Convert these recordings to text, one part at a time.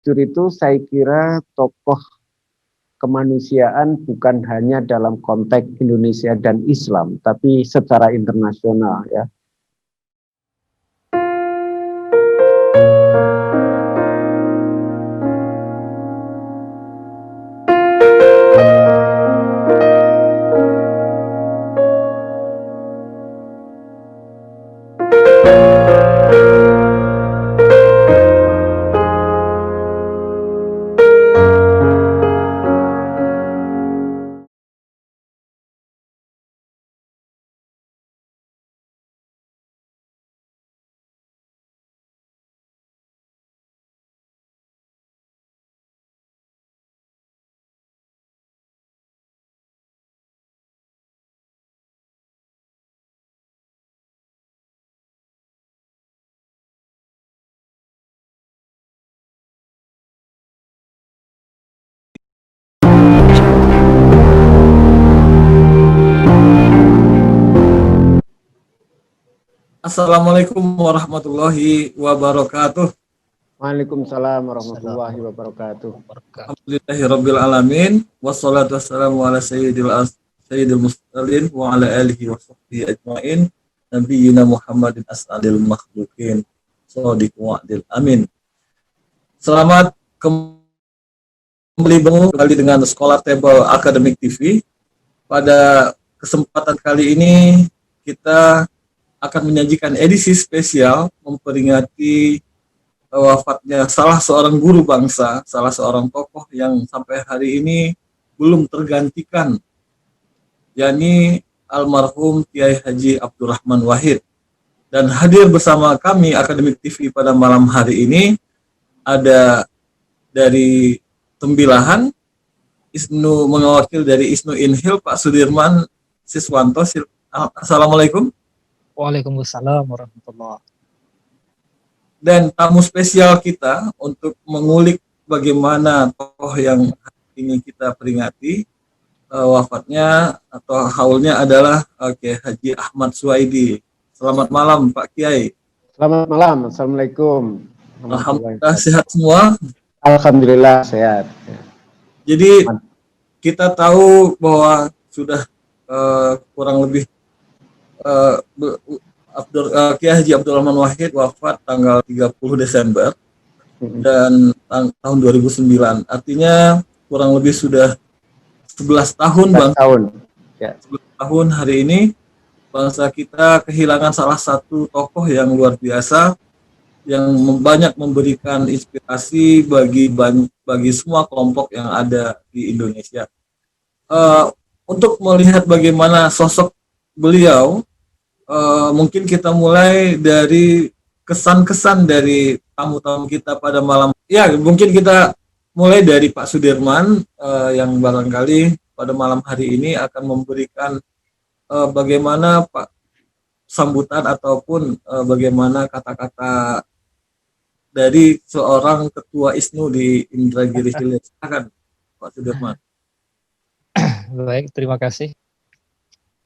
Dur itu saya kira tokoh kemanusiaan bukan hanya dalam konteks Indonesia dan Islam, tapi secara internasional ya. Assalamualaikum warahmatullahi wabarakatuh. Waalaikumsalam warahmatullahi wabarakatuh. Alhamdulillahirabbil alamin wassalatu wassalamu ala sayyidil mursalin wa ala alihi washabbihi ajmain nabiyina Muhammadin as'adil makhluqin shadiq wa'dil amin. Selamat kembali dengan Scholar Table Academic TV. Pada kesempatan kali ini kita akan menyajikan edisi spesial memperingati wafatnya salah seorang guru bangsa, salah seorang tokoh yang sampai hari ini belum tergantikan, yakni almarhum Kiai Haji Abdurrahman Wahid. Dan hadir bersama kami Akademik TV pada malam hari ini ada dari Tembilahan, Isnu mewakil dari Isnu Inhil Pak Sudirman Siswanto. Assalamualaikum. Waalaikumsalam warahmatullahi. Dan tamu spesial kita untuk mengulik bagaimana tokoh yang ini kita peringati wafatnya atau haulnya adalah Kiai Haji Ahmad Suwaidi. Selamat malam Pak Kiai. Selamat malam. Assalamualaikum. Alhamdulillah sehat semua. Alhamdulillah sehat. Jadi kita tahu bahwa sudah kurang lebih Kiai Haji Abdurrahman Wahid wafat tanggal 30 Desember dan tahun 2009. Artinya kurang lebih sudah 11 tahun bang. Ya. 11 tahun hari ini bangsa kita kehilangan salah satu tokoh yang luar biasa yang banyak memberikan inspirasi bagi semua kelompok yang ada di Indonesia. Untuk melihat bagaimana sosok beliau, mungkin kita mulai dari kesan-kesan dari tamu-tamu kita pada malam. Ya, mungkin kita mulai dari Pak Sudirman yang barangkali pada malam hari ini akan memberikan bagaimana Pak sambutan ataupun bagaimana kata-kata dari seorang ketua ISNU di Indragiri Hilir. Silakan Pak Sudirman. Baik, terima kasih.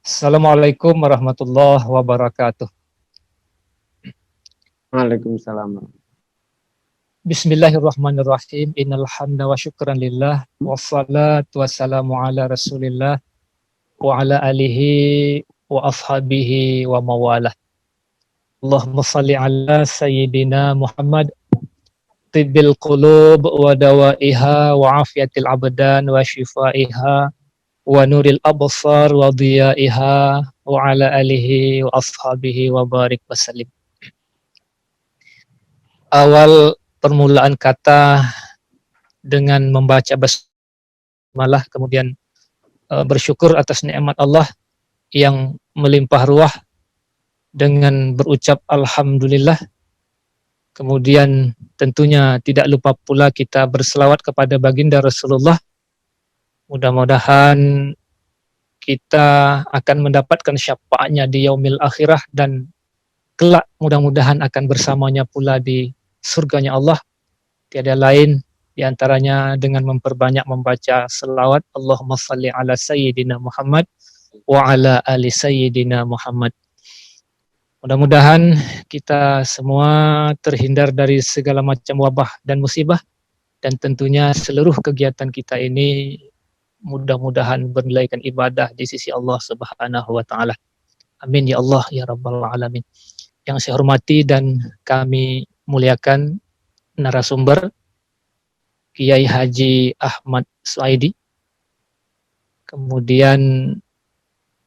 Assalamualaikum warahmatullahi wabarakatuh. Waalaikumsalam. Bismillahirrahmanirrahim. Innal hamda wa syukran lillah wassalatu wassalamu ala Rasulillah wa ala alihi wa ashabihi wa mawalah. Allahumma shalli ala sayyidina Muhammad tibbil qulub wa dawaiha wa afiyatil abdan wa shifaiha wa nuril absar wa dhiyaiha wa ala alihi wa ashabihi wa barik wasallim. Awal permulaan kata dengan membaca basmalah, kemudian bersyukur atas nikmat Allah yang melimpah ruah dengan berucap alhamdulillah. Kemudian tentunya tidak lupa pula kita berselawat kepada baginda Rasulullah. Mudah-mudahan kita akan mendapatkan syafaatnya di yaumil akhirah dan kelak mudah-mudahan akan bersamanya pula di surganya Allah. Tiada lain diantaranya dengan memperbanyak membaca selawat Allahumma salli ala sayyidina Muhammad wa ala ali sayyidina Muhammad. Mudah-mudahan kita semua terhindar dari segala macam wabah dan musibah dan tentunya seluruh kegiatan kita ini mudah-mudahan bernilaikan ibadah di sisi Allah Subhanahu wa taala. Amin ya Allah ya rabbal alamin. Yang saya hormati dan kami muliakan narasumber Kiai Haji Ahmad Suaidi. Kemudian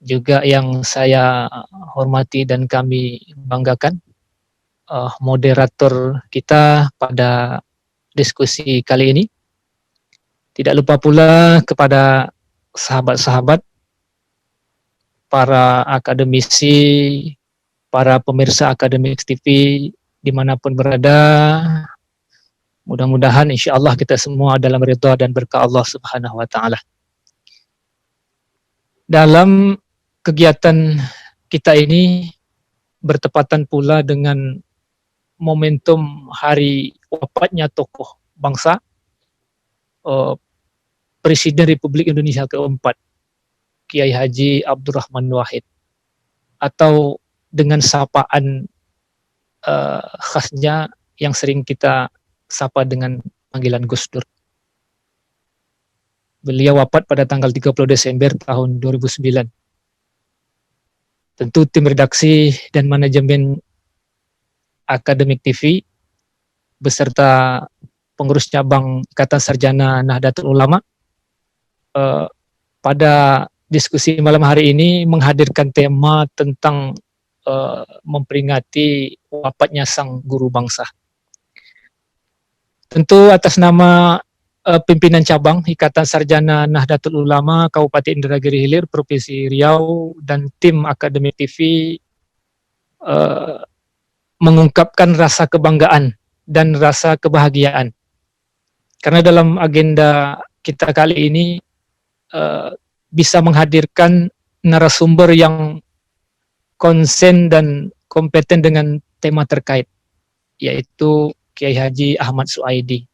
juga yang saya hormati dan kami banggakan moderator kita pada diskusi kali ini. Tidak lupa pula kepada sahabat-sahabat, para akademisi, para pemirsa Akademik TV dimanapun berada. Mudah-mudahan insya Allah kita semua dalam ridha dan berkah Allah Subhanahu wa taala. Dalam kegiatan kita ini bertepatan pula dengan momentum hari wafatnya tokoh bangsa, Presiden Republik Indonesia keempat, Kiai Haji Abdurrahman Wahid, atau dengan sapaan khasnya yang sering kita sapa dengan panggilan Gus Dur. Beliau wafat pada tanggal 30 Desember tahun 2009. Tentu tim redaksi dan manajemen Akademik TV beserta pengurus cabang Ikatan Sarjana Nahdlatul Ulama pada diskusi malam hari ini menghadirkan tema tentang memperingati wafatnya sang guru bangsa. Tentu atas nama pimpinan cabang Ikatan Sarjana Nahdlatul Ulama Kabupaten Indragiri Hilir Provinsi Riau dan tim Akademik TV mengungkapkan rasa kebanggaan dan rasa kebahagiaan. Karena dalam agenda kita kali ini bisa menghadirkan narasumber yang konsen dan kompeten dengan tema terkait, yaitu Kiai Haji Ahmad Suaidi.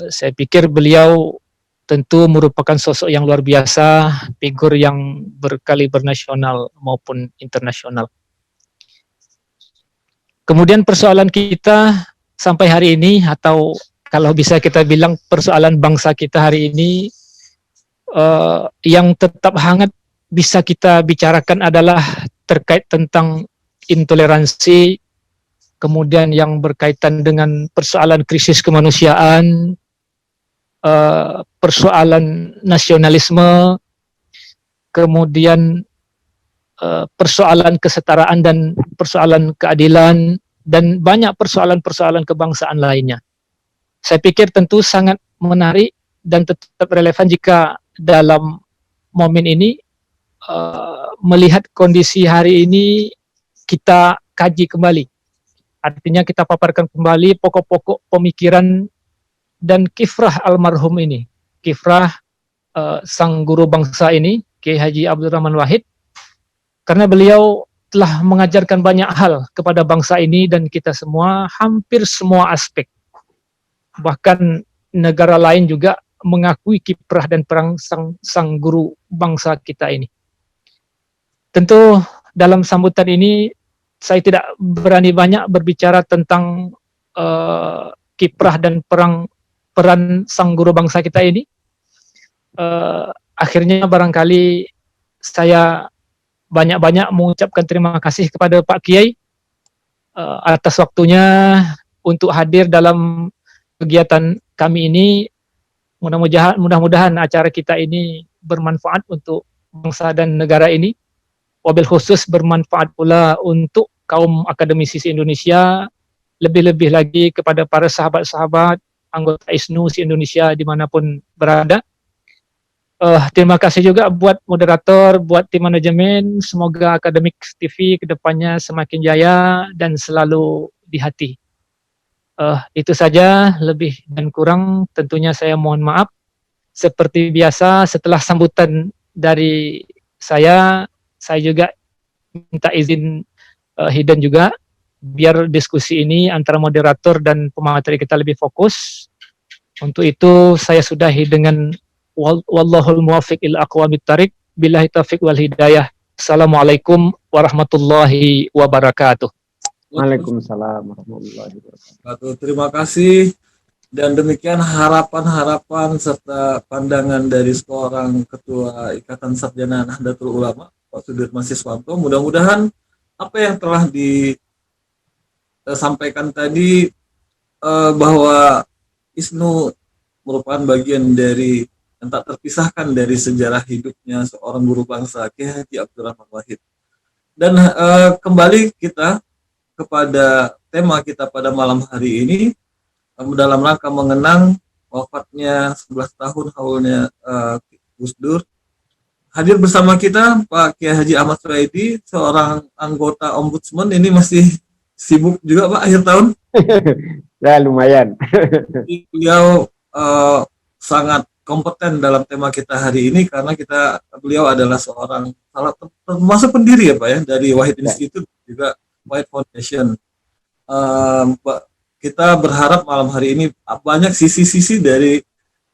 Saya pikir beliau tentu merupakan sosok yang luar biasa, figur yang berkaliber nasional maupun internasional. Kemudian persoalan kita sampai hari ini, atau kalau bisa kita bilang persoalan bangsa kita hari ini, yang tetap hangat bisa kita bicarakan adalah terkait tentang intoleransi, kemudian yang berkaitan dengan persoalan krisis kemanusiaan, persoalan nasionalisme, kemudian persoalan kesetaraan dan persoalan keadilan, dan banyak persoalan-persoalan kebangsaan lainnya. Saya pikir tentu sangat menarik dan tetap relevan jika dalam momen ini melihat kondisi hari ini kita kaji kembali. Artinya kita paparkan kembali pokok-pokok pemikiran dan kiprah almarhum ini. Kiprah sang guru bangsa ini, Kiai Haji Abdurrahman Wahid. Karena beliau telah mengajarkan banyak hal kepada bangsa ini dan kita semua, hampir semua aspek. Bahkan negara lain juga mengakui kiprah dan perang sang guru bangsa kita ini. Tentu dalam sambutan ini saya tidak berani banyak berbicara tentang kiprah dan peran sang guru bangsa kita ini. Akhirnya barangkali saya banyak-banyak mengucapkan terima kasih kepada Pak Kiai atas waktunya untuk hadir dalam kegiatan kami ini. Mudah-mudahan acara kita ini bermanfaat untuk bangsa dan negara ini. Wabil khusus bermanfaat pula untuk kaum akademisi Indonesia, lebih-lebih lagi kepada para sahabat-sahabat anggota ISNU Indonesia dimanapun berada. Terima kasih juga buat moderator, buat tim manajemen. Semoga Akademik TV kedepannya semakin jaya dan selalu di hati. Itu saja, lebih dan kurang tentunya saya mohon maaf. Seperti biasa setelah sambutan dari saya juga minta izin hidden juga, biar diskusi ini antara moderator dan pemateri kita lebih fokus. Untuk itu saya sudahi dengan wallahul muwaffiq ila aqwamit thariq, billahi taufiq wal hidayah. Assalamualaikum warahmatullahi wabarakatuh. Waalaikumsalam warahmatullahi wabarakatuh. Terima kasih Dan demikian harapan-harapan serta pandangan dari seorang Ketua Ikatan Sarjana Nahdlatul Ulama, Pak Sudirman Siswanto. Mudah-mudahan apa yang telah disampaikan tadi, bahwa ISNU merupakan bagian dari yang tak terpisahkan dari sejarah hidupnya seorang guru bangsa, Kiai Haji Abdurrahman Wahid. Dan kembali kita kepada tema kita pada malam hari ini, dalam rangka mengenang wafatnya 11 tahun haulnya Gus Dur. Hadir bersama kita Pak Kiai Haji Ahmad Suhaidi, seorang anggota Ombudsman. Ini masih sibuk juga Pak akhir tahun. Ya lumayan. Beliau sangat kompeten dalam tema kita hari ini karena beliau adalah seorang termasuk pendiri ya Pak ya dari Wahid Institute juga Wahid Foundation. Kita berharap malam hari ini banyak sisi-sisi dari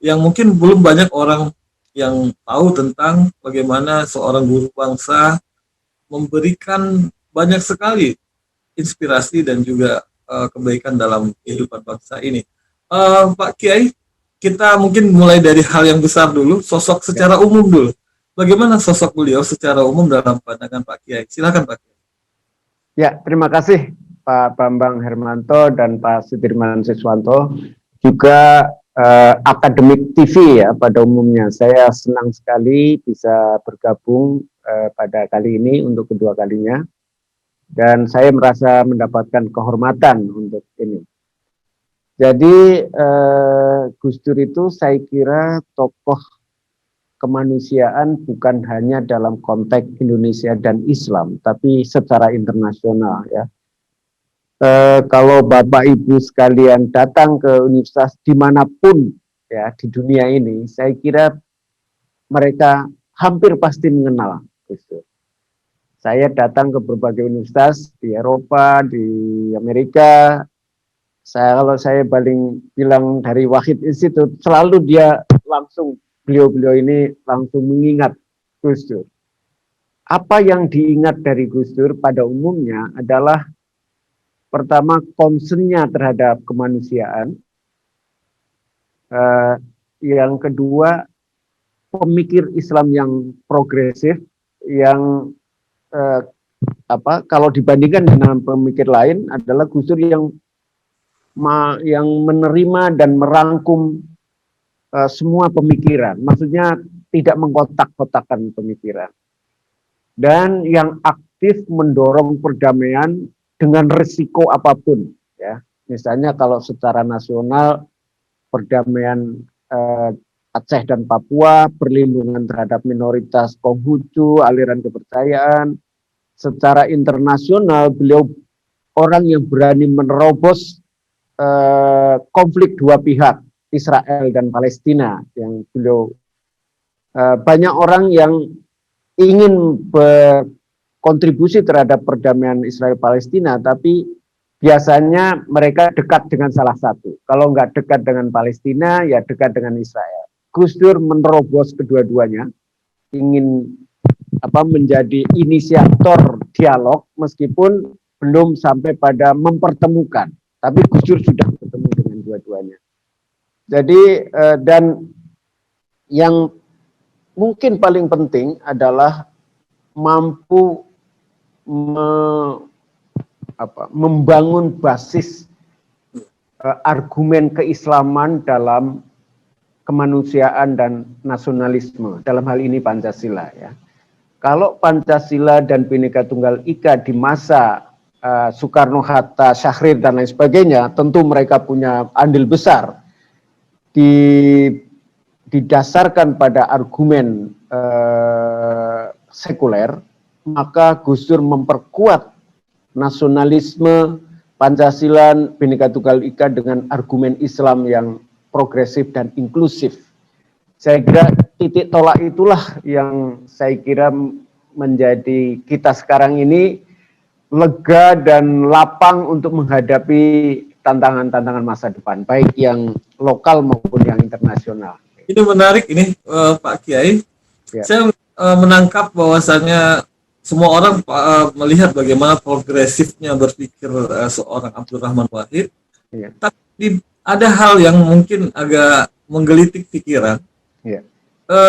yang mungkin belum banyak orang yang tahu tentang bagaimana seorang guru bangsa memberikan banyak sekali inspirasi dan juga kebaikan dalam kehidupan bangsa ini. Pak Kiai, kita mungkin mulai dari hal yang besar dulu, sosok secara umum dulu. Bagaimana sosok beliau secara umum dalam pandangan Pak Kiai? Silakan Pak Kiai. Ya, terima kasih Pak Bambang Hermanto dan Pak Sudirman Siswanto, juga akademik TV ya pada umumnya. Saya senang sekali bisa bergabung pada kali ini untuk kedua kalinya, dan saya merasa mendapatkan kehormatan untuk ini. Jadi Gus Dur itu saya kira tokoh kemanusiaan bukan hanya dalam konteks Indonesia dan Islam, tapi secara internasional ya. Kalau Bapak Ibu sekalian datang ke universitas dimanapun ya di dunia ini, saya kira mereka hampir pasti mengenal Gus Dur. Saya datang ke berbagai universitas di Eropa, di Amerika. Kalau saya bilang dari Wahid Institute, selalu beliau-beliau ini langsung mengingat Gus Dur. Apa yang diingat dari Gus Dur pada umumnya adalah pertama, concern-nya terhadap kemanusiaan. Yang kedua, pemikir Islam yang progresif, yang kalau dibandingkan dengan pemikir lain adalah Gus Dur yang menerima dan merangkum semua pemikiran. Maksudnya tidak mengkotak-kotakan pemikiran. Dan yang aktif mendorong perdamaian dengan risiko apapun ya. Misalnya kalau secara nasional perdamaian Aceh dan Papua, perlindungan terhadap minoritas Konghucu, aliran kepercayaan. Secara internasional beliau orang yang berani menerobos konflik dua pihak, Israel dan Palestina, yang beliau banyak orang yang ingin kontribusi terhadap perdamaian Israel-Palestina, tapi biasanya mereka dekat dengan salah satu. Kalau nggak dekat dengan Palestina, ya dekat dengan Israel. Gus Dur menerobos kedua-duanya, ingin menjadi inisiator dialog, meskipun belum sampai pada mempertemukan. Tapi Gus Dur sudah bertemu dengan dua-duanya. Jadi, dan yang mungkin paling penting adalah mampu membangun basis argumen keislaman dalam kemanusiaan dan nasionalisme, dalam hal ini Pancasila ya. Kalau Pancasila dan Bhinneka Tunggal Ika di masa Soekarno, Hatta, Syahrir dan lain sebagainya, tentu mereka punya andil besar didasarkan pada argumen sekuler, maka Gus Dur memperkuat nasionalisme, Pancasila, Bhinneka Tunggal Ika dengan argumen Islam yang progresif dan inklusif. Saya kira titik tolak itulah yang saya kira menjadi kita sekarang ini lega dan lapang untuk menghadapi tantangan-tantangan masa depan, baik yang lokal maupun yang internasional. Ini menarik ini Pak Kiai. Ya. Saya menangkap bahwasannya semua orang melihat bagaimana progresifnya berpikir seorang Abdurrahman Wahid. Ya. Tapi ada hal yang mungkin agak menggelitik pikiran. Ya.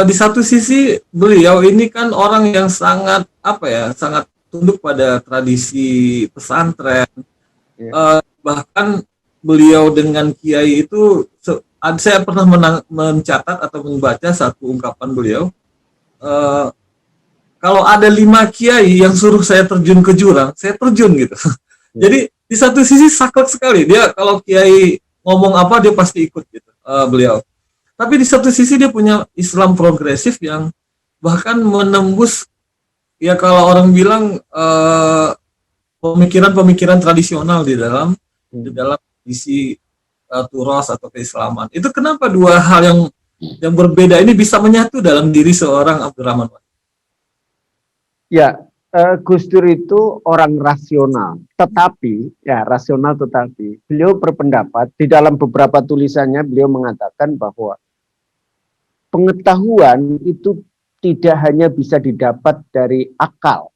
Di satu sisi beliau ini kan orang yang sangat sangat tunduk pada tradisi pesantren. Ya. Bahkan beliau dengan kiai itu, saya pernah mencatat atau membaca satu ungkapan beliau. eh, Kalau ada 5 kiai yang suruh saya terjun ke jurang, saya terjun gitu. Ya. Jadi di satu sisi saklek sekali, dia kalau kiai ngomong apa dia pasti ikut gitu, beliau. Tapi di satu sisi dia punya Islam progresif yang bahkan menembus, ya kalau orang bilang, pemikiran-pemikiran tradisional di dalam isi turas atau keislaman. Itu kenapa dua hal yang berbeda ini bisa menyatu dalam diri seorang Abdurrahman? Ya, Gus Dur itu orang rasional, tetapi beliau berpendapat di dalam beberapa tulisannya beliau mengatakan bahwa pengetahuan itu tidak hanya bisa didapat dari akal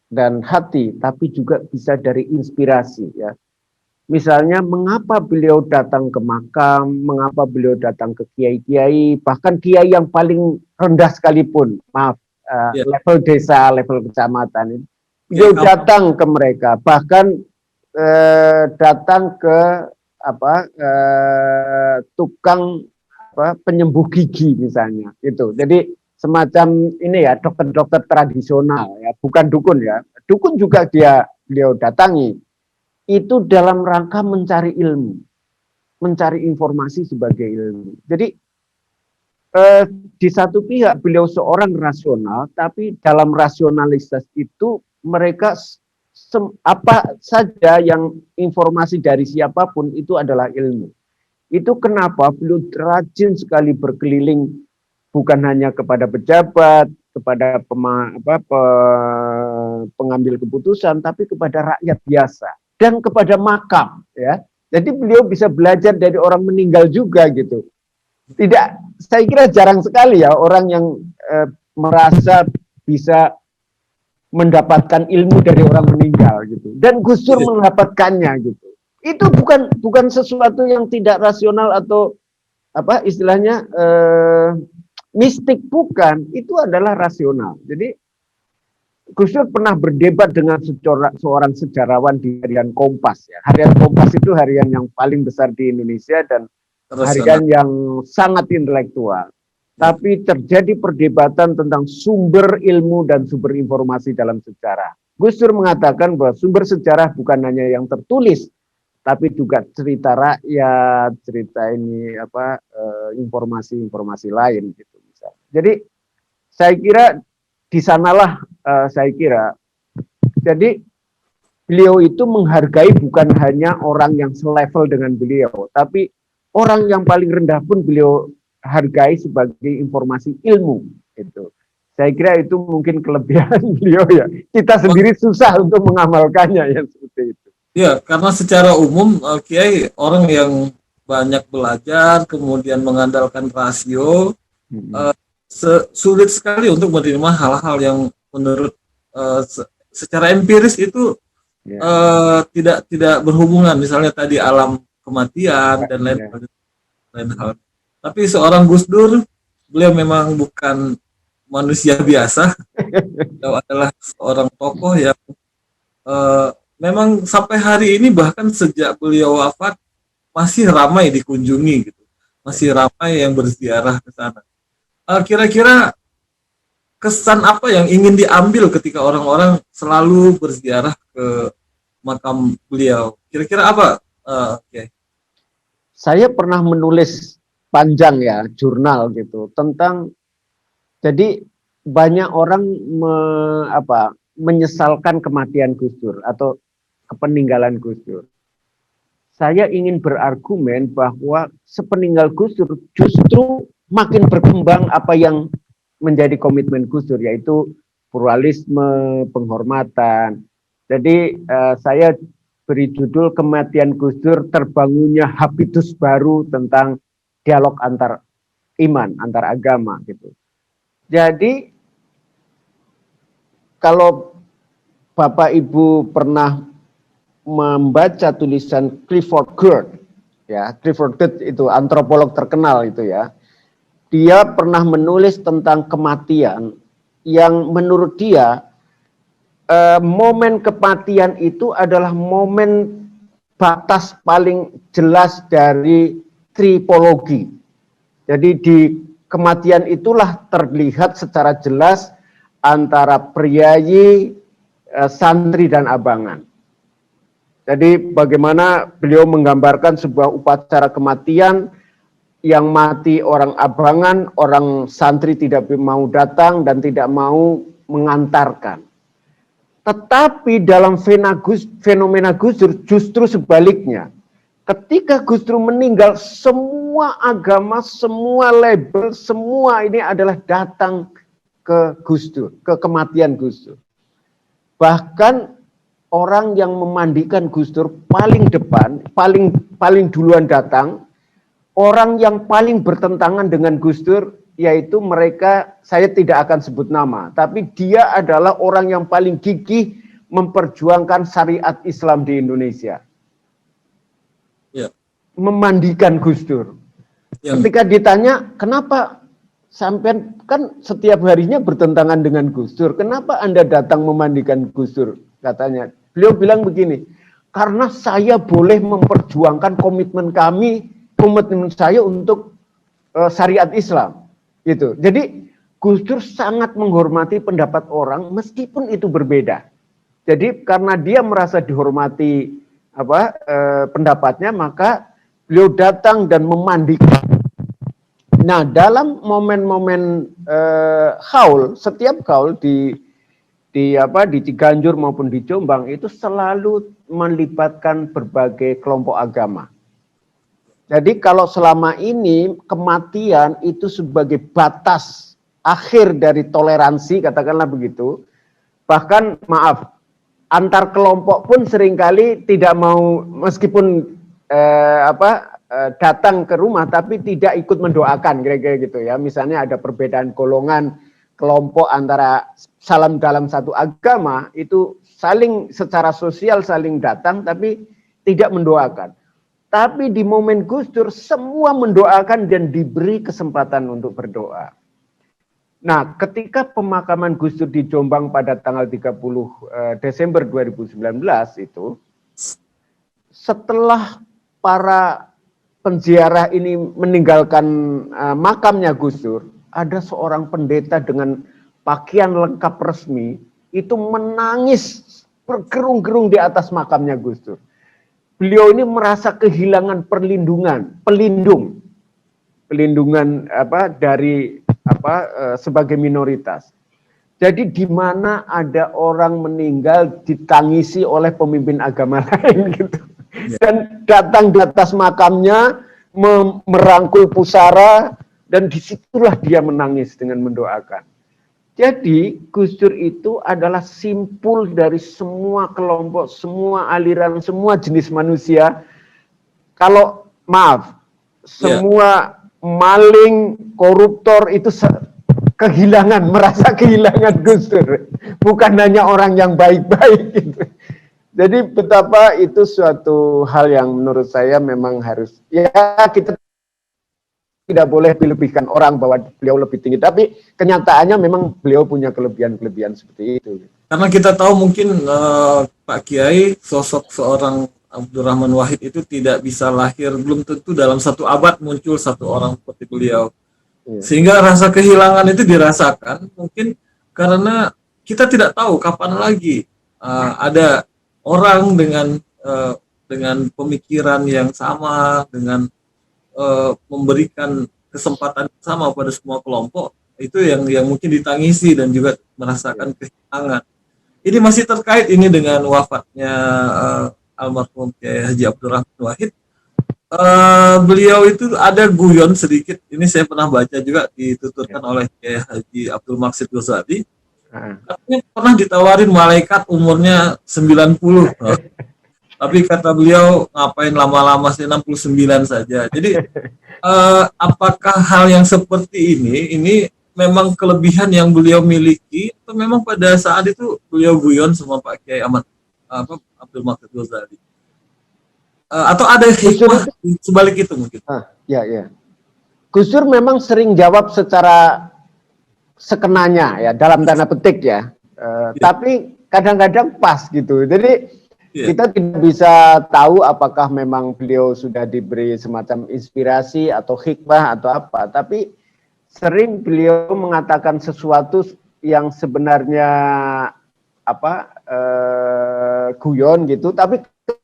dan hati, tapi juga bisa dari inspirasi, ya. Misalnya mengapa beliau datang ke makam, mengapa beliau datang ke kiai-kiai, bahkan kiai yang paling rendah sekalipun, Ya, level desa, level kecamatan ini, ya, beliau datang ke mereka, bahkan datang ke tukang penyembuh gigi misalnya, itu. Jadi semacam ini ya, dokter-dokter tradisional ya, bukan dukun ya. Dukun juga beliau datangi. Itu dalam rangka mencari ilmu, mencari informasi sebagai ilmu. Jadi di satu pihak beliau seorang rasional, tapi dalam rasionalitas itu mereka apa saja yang informasi dari siapapun itu adalah ilmu. Itu kenapa beliau rajin sekali berkeliling, bukan hanya kepada pejabat, kepada pengambil keputusan, tapi kepada rakyat biasa dan kepada makam, ya. Jadi beliau bisa belajar dari orang meninggal juga gitu. Tidak, saya kira jarang sekali ya orang yang merasa bisa mendapatkan ilmu dari orang meninggal gitu. Dan Gus Dur mendapatkannya gitu. Itu bukan sesuatu yang tidak rasional atau istilahnya mistik, bukan. Itu adalah rasional. Jadi Gus Dur pernah berdebat dengan seorang sejarawan di harian Kompas. Ya. Harian Kompas itu harian yang paling besar di Indonesia dan harian yang sangat intelektual. Tapi terjadi perdebatan tentang sumber ilmu dan sumber informasi dalam sejarah. Gus Dur mengatakan bahwa sumber sejarah bukan hanya yang tertulis, tapi juga cerita rakyat, cerita ini informasi-informasi lain gitu. Jadi saya kira di sanalah saya kira. Jadi beliau itu menghargai bukan hanya orang yang selevel dengan beliau, tapi orang yang paling rendah pun beliau hargai sebagai informasi ilmu. Itu. Saya kira itu mungkin kelebihan beliau ya. Kita sendiri susah untuk mengamalkannya ya seperti itu. Ya, karena secara umum Kiai orang yang banyak belajar, kemudian mengandalkan rasio, sulit sekali untuk menerima hal-hal yang menurut secara empiris itu tidak berhubungan, misalnya tadi alam kematian dan lain hal. Tapi seorang Gus Dur, beliau memang bukan manusia biasa, beliau adalah seorang tokoh yang memang sampai hari ini, bahkan sejak beliau wafat masih ramai dikunjungi gitu, masih ramai yang berziarah ke sana. Kira-kira kesan apa yang ingin diambil ketika orang-orang selalu berziarah ke makam beliau? Kira-kira apa? Okay. Saya pernah menulis panjang ya, jurnal gitu tentang, jadi banyak orang menyesalkan kematian Gus Dur atau kepeninggalan Gus Dur. Saya ingin berargumen bahwa sepeninggal Gus Dur justru makin berkembang apa yang menjadi komitmen Gus Dur, yaitu pluralisme, penghormatan. Jadi saya beri judul Kematian Gus Dur, terbangunnya habitus baru tentang dialog antar iman, antar agama gitu. Jadi kalau Bapak Ibu pernah membaca tulisan Clifford Geertz, ya, Clifford Geertz itu antropolog terkenal itu ya. Dia pernah menulis tentang kematian yang menurut dia momen kematian itu adalah momen batas paling jelas dari tripologi. Jadi di kematian itulah terlihat secara jelas antara priayi, santri dan abangan. Jadi bagaimana beliau menggambarkan sebuah upacara kematian yang mati orang abangan, orang santri tidak mau datang dan tidak mau mengantarkan. Tetapi dalam fenomena Gus Dur justru sebaliknya. Ketika Gus Dur meninggal, semua agama, semua label, semua ini adalah datang ke Gus Dur, ke kematian Gus Dur. Bahkan orang yang memandikan Gus Dur paling depan, paling duluan datang, orang yang paling bertentangan dengan Gus Dur, yaitu mereka, saya tidak akan sebut nama, tapi dia adalah orang yang paling gigih memperjuangkan syariat Islam di Indonesia. Ya. Memandikan Gus Dur. Ketika ditanya, kenapa sampai kan setiap harinya bertentangan dengan Gus Dur, kenapa Anda datang memandikan Gus Dur? Katanya, beliau bilang begini, karena saya boleh memperjuangkan komitmen saya untuk syariat Islam. Gitu. Jadi Gus Dur sangat menghormati pendapat orang meskipun itu berbeda. Jadi karena dia merasa dihormati pendapatnya, maka beliau datang dan memandikan. Nah, dalam momen-momen haul, setiap haul di Ciganjur maupun di Jombang itu selalu melibatkan berbagai kelompok agama. Jadi kalau selama ini kematian itu sebagai batas akhir dari toleransi, katakanlah begitu. Bahkan maaf, antar kelompok pun seringkali tidak mau, meskipun datang ke rumah tapi tidak ikut mendoakan, kira-kira gitu ya. Misalnya ada perbedaan golongan kelompok antara salam dalam satu agama, itu saling secara sosial saling datang tapi tidak mendoakan. Tapi di momen Gus Dur semua mendoakan dan diberi kesempatan untuk berdoa. Nah, ketika pemakaman Gus Dur di Jombang pada tanggal 30 Desember 2019 itu, setelah para penziarah ini meninggalkan makamnya Gus Dur, ada seorang pendeta dengan pakaian lengkap resmi itu menangis bergerung-gerung di atas makamnya Gus Dur. Beliau ini merasa kehilangan pelindungan dari sebagai minoritas. Jadi di mana ada orang meninggal ditangisi oleh pemimpin agama lain gitu. Dan datang di atas makamnya merangkul pusara dan disitulah dia menangis dengan mendoakan. Jadi Gus Dur itu adalah simpul dari semua kelompok, semua aliran, semua jenis manusia. Kalau maaf, semua maling, koruptor itu merasa kehilangan Gus Dur. Bukan hanya orang yang baik-baik gitu. Jadi betapa itu suatu hal yang menurut saya memang harus, ya kita tidak boleh dilebihkan orang bahwa beliau lebih tinggi, tapi kenyataannya memang beliau punya kelebihan-kelebihan seperti itu. Karena kita tahu mungkin Pak Kiai, sosok seorang Abdurrahman Wahid itu tidak bisa lahir, belum tentu dalam satu abad muncul satu orang seperti beliau. Sehingga rasa kehilangan itu dirasakan mungkin karena kita tidak tahu kapan lagi ada orang dengan pemikiran yang sama, dengan memberikan kesempatan sama pada semua kelompok, itu yang mungkin ditangisi dan juga merasakan kehilangan. Ini masih terkait ini dengan wafatnya almarhum Kiai Haji Abdurrahman Wahid. Beliau itu ada guyon sedikit, ini saya pernah baca juga dituturkan oleh Kiai Haji Abdul Maksid Ghazali. Katanya pernah ditawarin malaikat umurnya 90. Tapi kata beliau, ngapain lama-lama sih, 69 saja. Jadi apakah hal yang seperti ini memang kelebihan yang beliau miliki, atau memang pada saat itu beliau guyon sama Pak Kiai Abdul Maksid Ghazali? atau ada hikmah sebalik itu mungkin? Ya. Gus Dur memang sering jawab secara sekenanya ya, dalam tanda petik ya. Tapi kadang-kadang pas gitu. Jadi kita tidak bisa tahu apakah memang beliau sudah diberi semacam inspirasi atau hikmah atau apa. Tapi sering beliau mengatakan sesuatu yang sebenarnya guyon gitu, tapi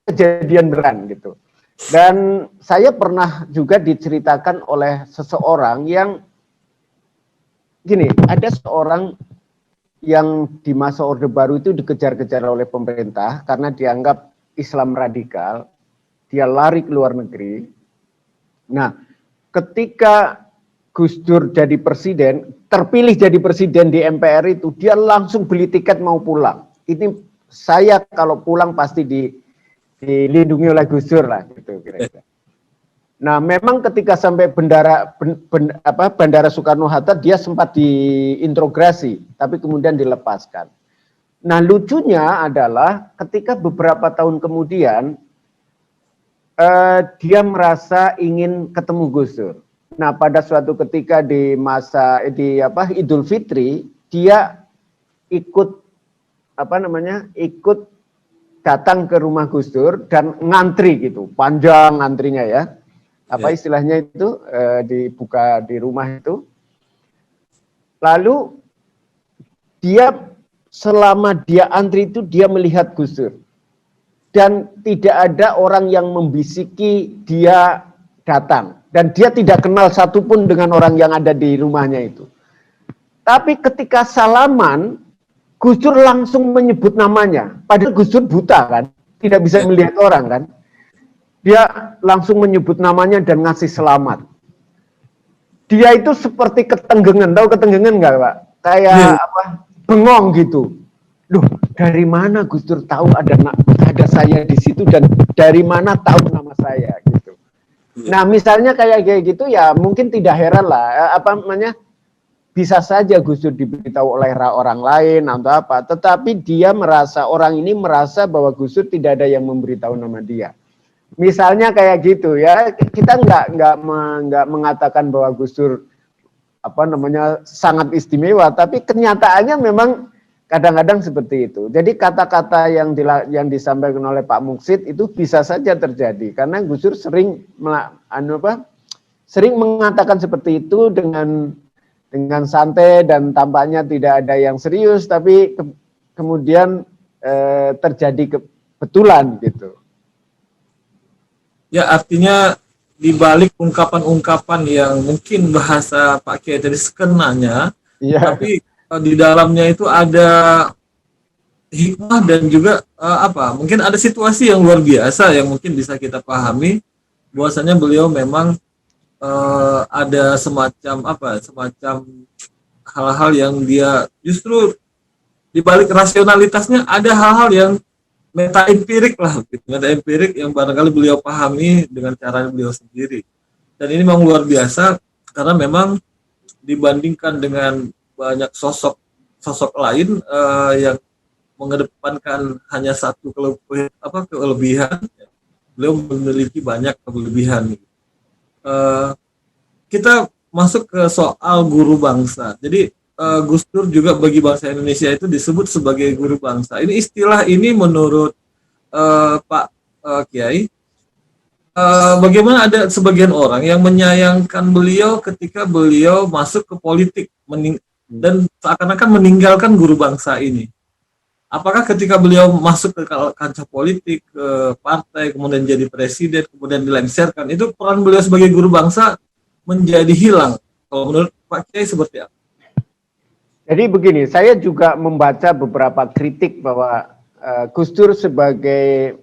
kejadian beneran gitu. Dan saya pernah juga diceritakan oleh seseorang yang gini, ada seorang yang di masa Orde Baru itu dikejar-kejar oleh pemerintah karena dianggap Islam radikal, dia lari ke luar negeri. Nah, ketika Gus Dur jadi presiden, terpilih jadi presiden di MPR itu, dia langsung beli tiket mau pulang. Ini saya kalau pulang pasti dilindungi oleh Gus Dur lah gitu kira-kira. Nah, memang ketika sampai Bandara Soekarno-Hatta dia sempat diintrogasi, tapi kemudian dilepaskan. Nah, lucunya adalah ketika beberapa tahun kemudian dia merasa ingin ketemu Gus Dur. Nah, pada suatu ketika di masa Idul Fitri, dia ikut datang ke rumah Gus Dur dan ngantri gitu, panjang antrinya ya. Istilahnya itu dibuka di rumah itu. Lalu selama dia antri itu dia melihat Gus Dur. Dan tidak ada orang yang membisiki dia datang. Dan dia tidak kenal satupun dengan orang yang ada di rumahnya itu. Tapi ketika salaman, Gus Dur langsung menyebut namanya. Padahal Gus Dur buta kan, tidak bisa melihat orang kan. Dia langsung menyebut namanya dan ngasih selamat. Dia itu seperti ketenggengan, tahu ketenggengan nggak Pak? Kayak bengong gitu. Loh, dari mana Gus Dur tahu ada saya di situ dan dari mana tahu nama saya gitu. Nah, misalnya kayak gitu ya mungkin tidak heran lah, bisa saja Gus Dur diberitahu oleh orang lain atau apa, tetapi orang ini merasa bahwa Gus Dur tidak ada yang memberitahu nama dia. Misalnya kayak gitu ya, kita nggak mengatakan bahwa Gus Dur sangat istimewa, tapi kenyataannya memang kadang-kadang seperti itu. Jadi kata-kata yang disampaikan oleh Pak Muksid itu bisa saja terjadi karena Gus Dur sering mengatakan seperti itu dengan santai dan tampaknya tidak ada yang serius, tapi kemudian terjadi kebetulan gitu. Ya, artinya di balik ungkapan-ungkapan yang mungkin bahasa Pak Kiai tadi sekenanya, tapi di dalamnya itu ada hikmah dan juga mungkin ada situasi yang luar biasa yang mungkin bisa kita pahami bahwasanya beliau memang ada semacam hal-hal yang dia justru di balik rasionalitasnya ada hal-hal yang meta empirik yang barangkali beliau pahami dengan cara beliau sendiri. Dan ini memang luar biasa karena memang dibandingkan dengan banyak sosok lain yang mengedepankan hanya satu kelebihan, beliau memiliki banyak kelebihan. Kita masuk ke soal guru bangsa. Jadi Gus Dur juga bagi bangsa Indonesia itu disebut sebagai guru bangsa. Ini istilah ini menurut Pak Kiai, bagaimana ada sebagian orang yang menyayangkan beliau ketika beliau masuk ke politik dan seakan-akan meninggalkan guru bangsa ini. Apakah ketika beliau masuk ke kancah politik, ke partai, kemudian jadi presiden, kemudian dilengsarkan, itu peran beliau sebagai guru bangsa menjadi hilang? Kalau menurut Pak Kiai seperti apa? Jadi begini, saya juga membaca beberapa kritik bahwa Gus Dur sebagai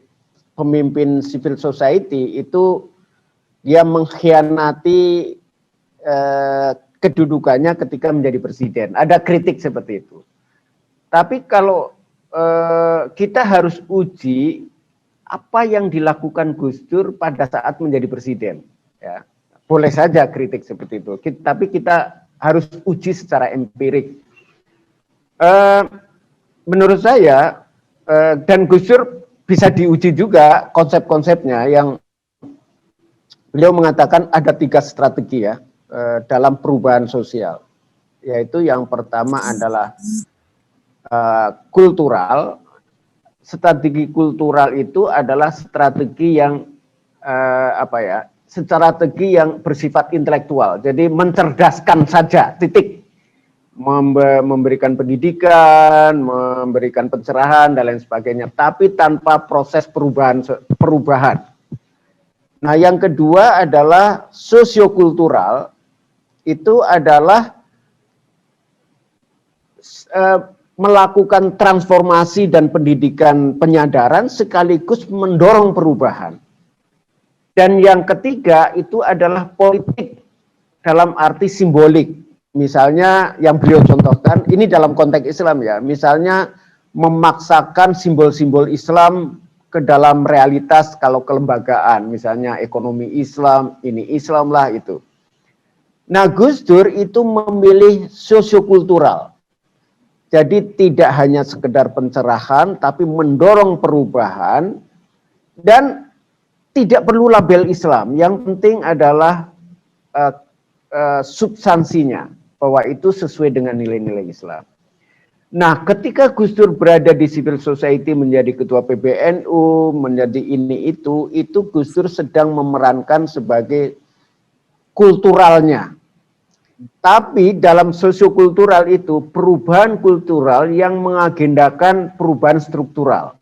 pemimpin civil society itu dia mengkhianati kedudukannya ketika menjadi presiden. Ada kritik seperti itu. Tapi kalau kita harus uji apa yang dilakukan Gus Dur pada saat menjadi presiden. Ya, boleh saja kritik seperti itu. Tapi kita harus uji secara empirik. Menurut saya dan Gus Dur bisa diuji juga konsep-konsepnya yang beliau mengatakan ada 3 strategi ya dalam perubahan sosial, yaitu yang pertama adalah kultural. Strategi kultural itu adalah strategi yang strategi yang bersifat intelektual, jadi mencerdaskan saja, titik. Memberikan pendidikan, memberikan pencerahan dan lain sebagainya, tapi tanpa proses perubahan. Nah, yang kedua adalah sosiokultural, itu adalah melakukan transformasi dan pendidikan penyadaran sekaligus mendorong perubahan. Dan yang ketiga itu adalah politik dalam arti simbolik. Misalnya yang beliau contohkan, ini dalam konteks Islam ya, misalnya memaksakan simbol-simbol Islam ke dalam realitas kalau kelembagaan, misalnya ekonomi Islam, ini Islam lah itu. Nah, Gus Dur itu memilih sosiokultural. Jadi tidak hanya sekedar pencerahan, tapi mendorong perubahan dan tidak perlu label Islam. Yang penting adalah substansinya, bahwa itu sesuai dengan nilai-nilai Islam. Nah, ketika Gus Dur berada di civil society, menjadi ketua PBNU, menjadi ini itu Gus Dur sedang memerankan sebagai kulturalnya. Tapi dalam sosiokultural itu perubahan kultural yang mengagendakan perubahan struktural.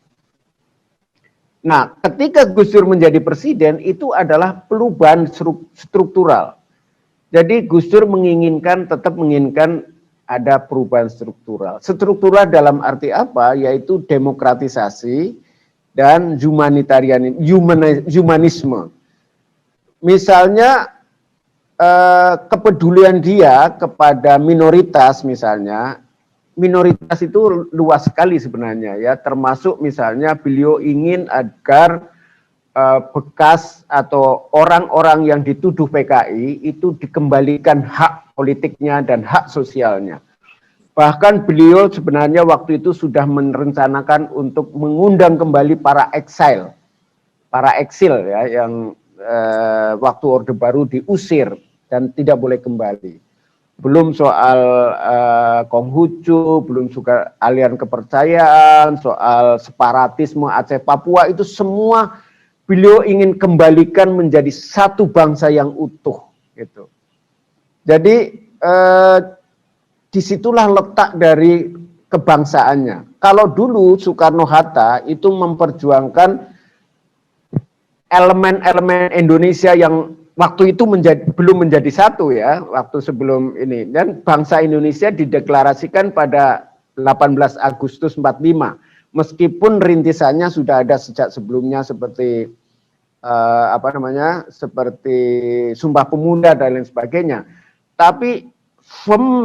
Nah, ketika Gus Dur menjadi presiden, itu adalah perubahan struktural. Jadi Gus Dur tetap menginginkan ada perubahan struktural. Struktural dalam arti apa? Yaitu demokratisasi dan humanisme. Misalnya kepedulian dia kepada minoritas, misalnya minoritas itu luas sekali sebenarnya ya, termasuk misalnya beliau ingin agar bekas atau orang-orang yang dituduh PKI itu dikembalikan hak politiknya dan hak sosialnya. Bahkan beliau sebenarnya waktu itu sudah merencanakan untuk mengundang kembali para eksil ya, yang waktu Orde Baru diusir dan tidak boleh kembali. Belum soal Konghucu, belum juga aliran kepercayaan, soal separatisme Aceh Papua, itu semua beliau ingin kembalikan menjadi satu bangsa yang utuh, gitu. Jadi disitulah letak dari kebangsaannya. Kalau dulu Soekarno-Hatta itu memperjuangkan elemen-elemen Indonesia yang waktu itu belum menjadi satu ya, waktu sebelum ini. Dan bangsa Indonesia dideklarasikan pada 18 Agustus 45. Meskipun rintisannya sudah ada sejak sebelumnya seperti seperti Sumpah Pemuda dan lain sebagainya. Tapi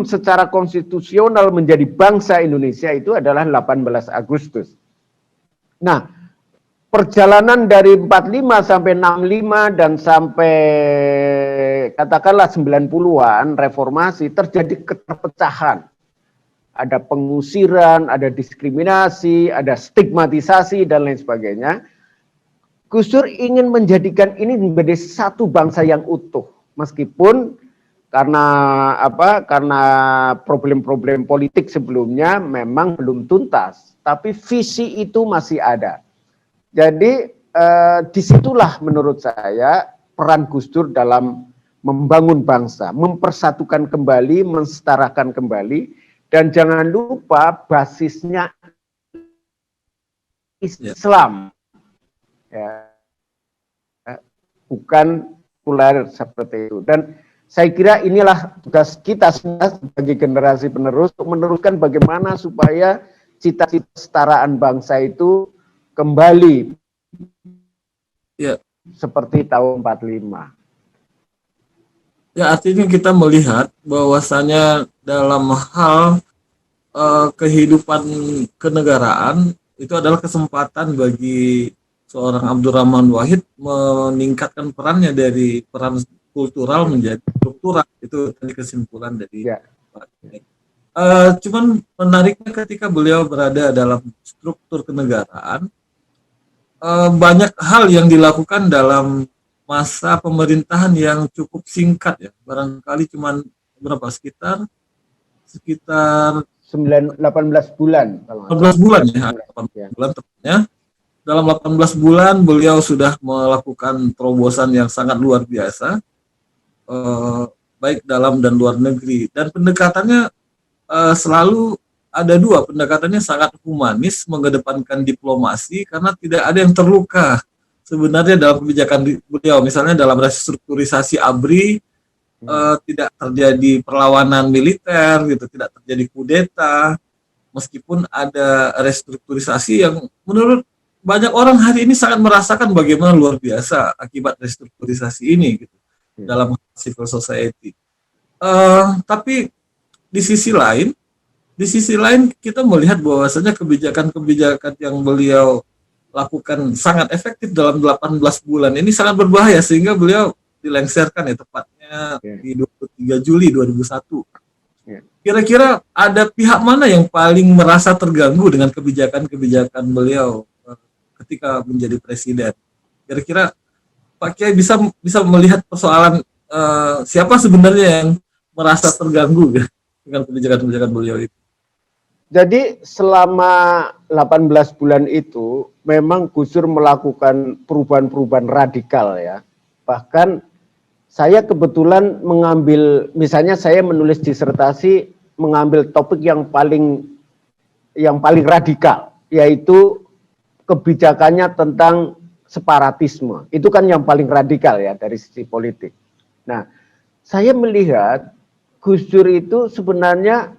secara konstitusional menjadi bangsa Indonesia itu adalah 18 Agustus. Nah, perjalanan dari 45 sampai 65 dan sampai katakanlah 90-an reformasi terjadi keterpecahan. Ada pengusiran, ada diskriminasi, ada stigmatisasi dan lain sebagainya. Gus Dur ingin menjadikan ini menjadi satu bangsa yang utuh, meskipun karena problem-problem politik sebelumnya memang belum tuntas, tapi visi itu masih ada. Jadi disitulah menurut saya peran Gus Dur dalam membangun bangsa, mempersatukan kembali, mensetarakan kembali. Dan jangan lupa basisnya Islam, ya, bukan sekuler seperti itu. Dan saya kira inilah tugas kita sebagai generasi penerus untuk meneruskan bagaimana supaya cita-cita kesetaraan bangsa itu kembali seperti tahun 45. Ya, artinya kita melihat bahwasanya dalam hal kehidupan kenegaraan itu adalah kesempatan bagi seorang Abdurrahman Wahid meningkatkan perannya dari peran kultural menjadi struktural. Itu tadi kesimpulan dari Pak. Cuman menariknya ketika beliau berada dalam struktur kenegaraan, banyak hal yang dilakukan dalam masa pemerintahan yang cukup singkat ya. Barangkali cuman berapa, sekitar 18 bulan kalau nggak 18 bulan ya, salah. 18 Ya. bulan tepatnya. Dalam 18 bulan beliau sudah melakukan terobosan yang sangat luar biasa, baik dalam dan luar negeri. Dan pendekatannya selalu ada dua, pendekatannya sangat humanis, mengedepankan diplomasi karena tidak ada yang terluka sebenarnya dalam kebijakan beliau. Misalnya dalam restrukturisasi ABRI, tidak terjadi perlawanan militer gitu, tidak terjadi kudeta, meskipun ada restrukturisasi yang menurut banyak orang hari ini sangat merasakan bagaimana luar biasa akibat restrukturisasi ini gitu, dalam civil society. Tapi di sisi lain kita melihat bahwasanya kebijakan-kebijakan yang beliau lakukan sangat efektif dalam 18 bulan ini sangat berbahaya sehingga beliau dilengsarkan ya, tepatnya di 23 Juli 2001. Kira-kira ada pihak mana yang paling merasa terganggu dengan kebijakan-kebijakan beliau ketika menjadi presiden? Kira-kira Pak Kiai bisa melihat persoalan siapa sebenarnya yang merasa terganggu dengan kebijakan-kebijakan beliau itu? Jadi selama 18 bulan itu memang Gus Dur melakukan perubahan-perubahan radikal ya. Bahkan saya kebetulan mengambil, misalnya saya menulis disertasi mengambil topik yang paling radikal, yaitu kebijakannya tentang separatisme. Itu kan yang paling radikal ya dari sisi politik. Nah, saya melihat Gus Dur itu sebenarnya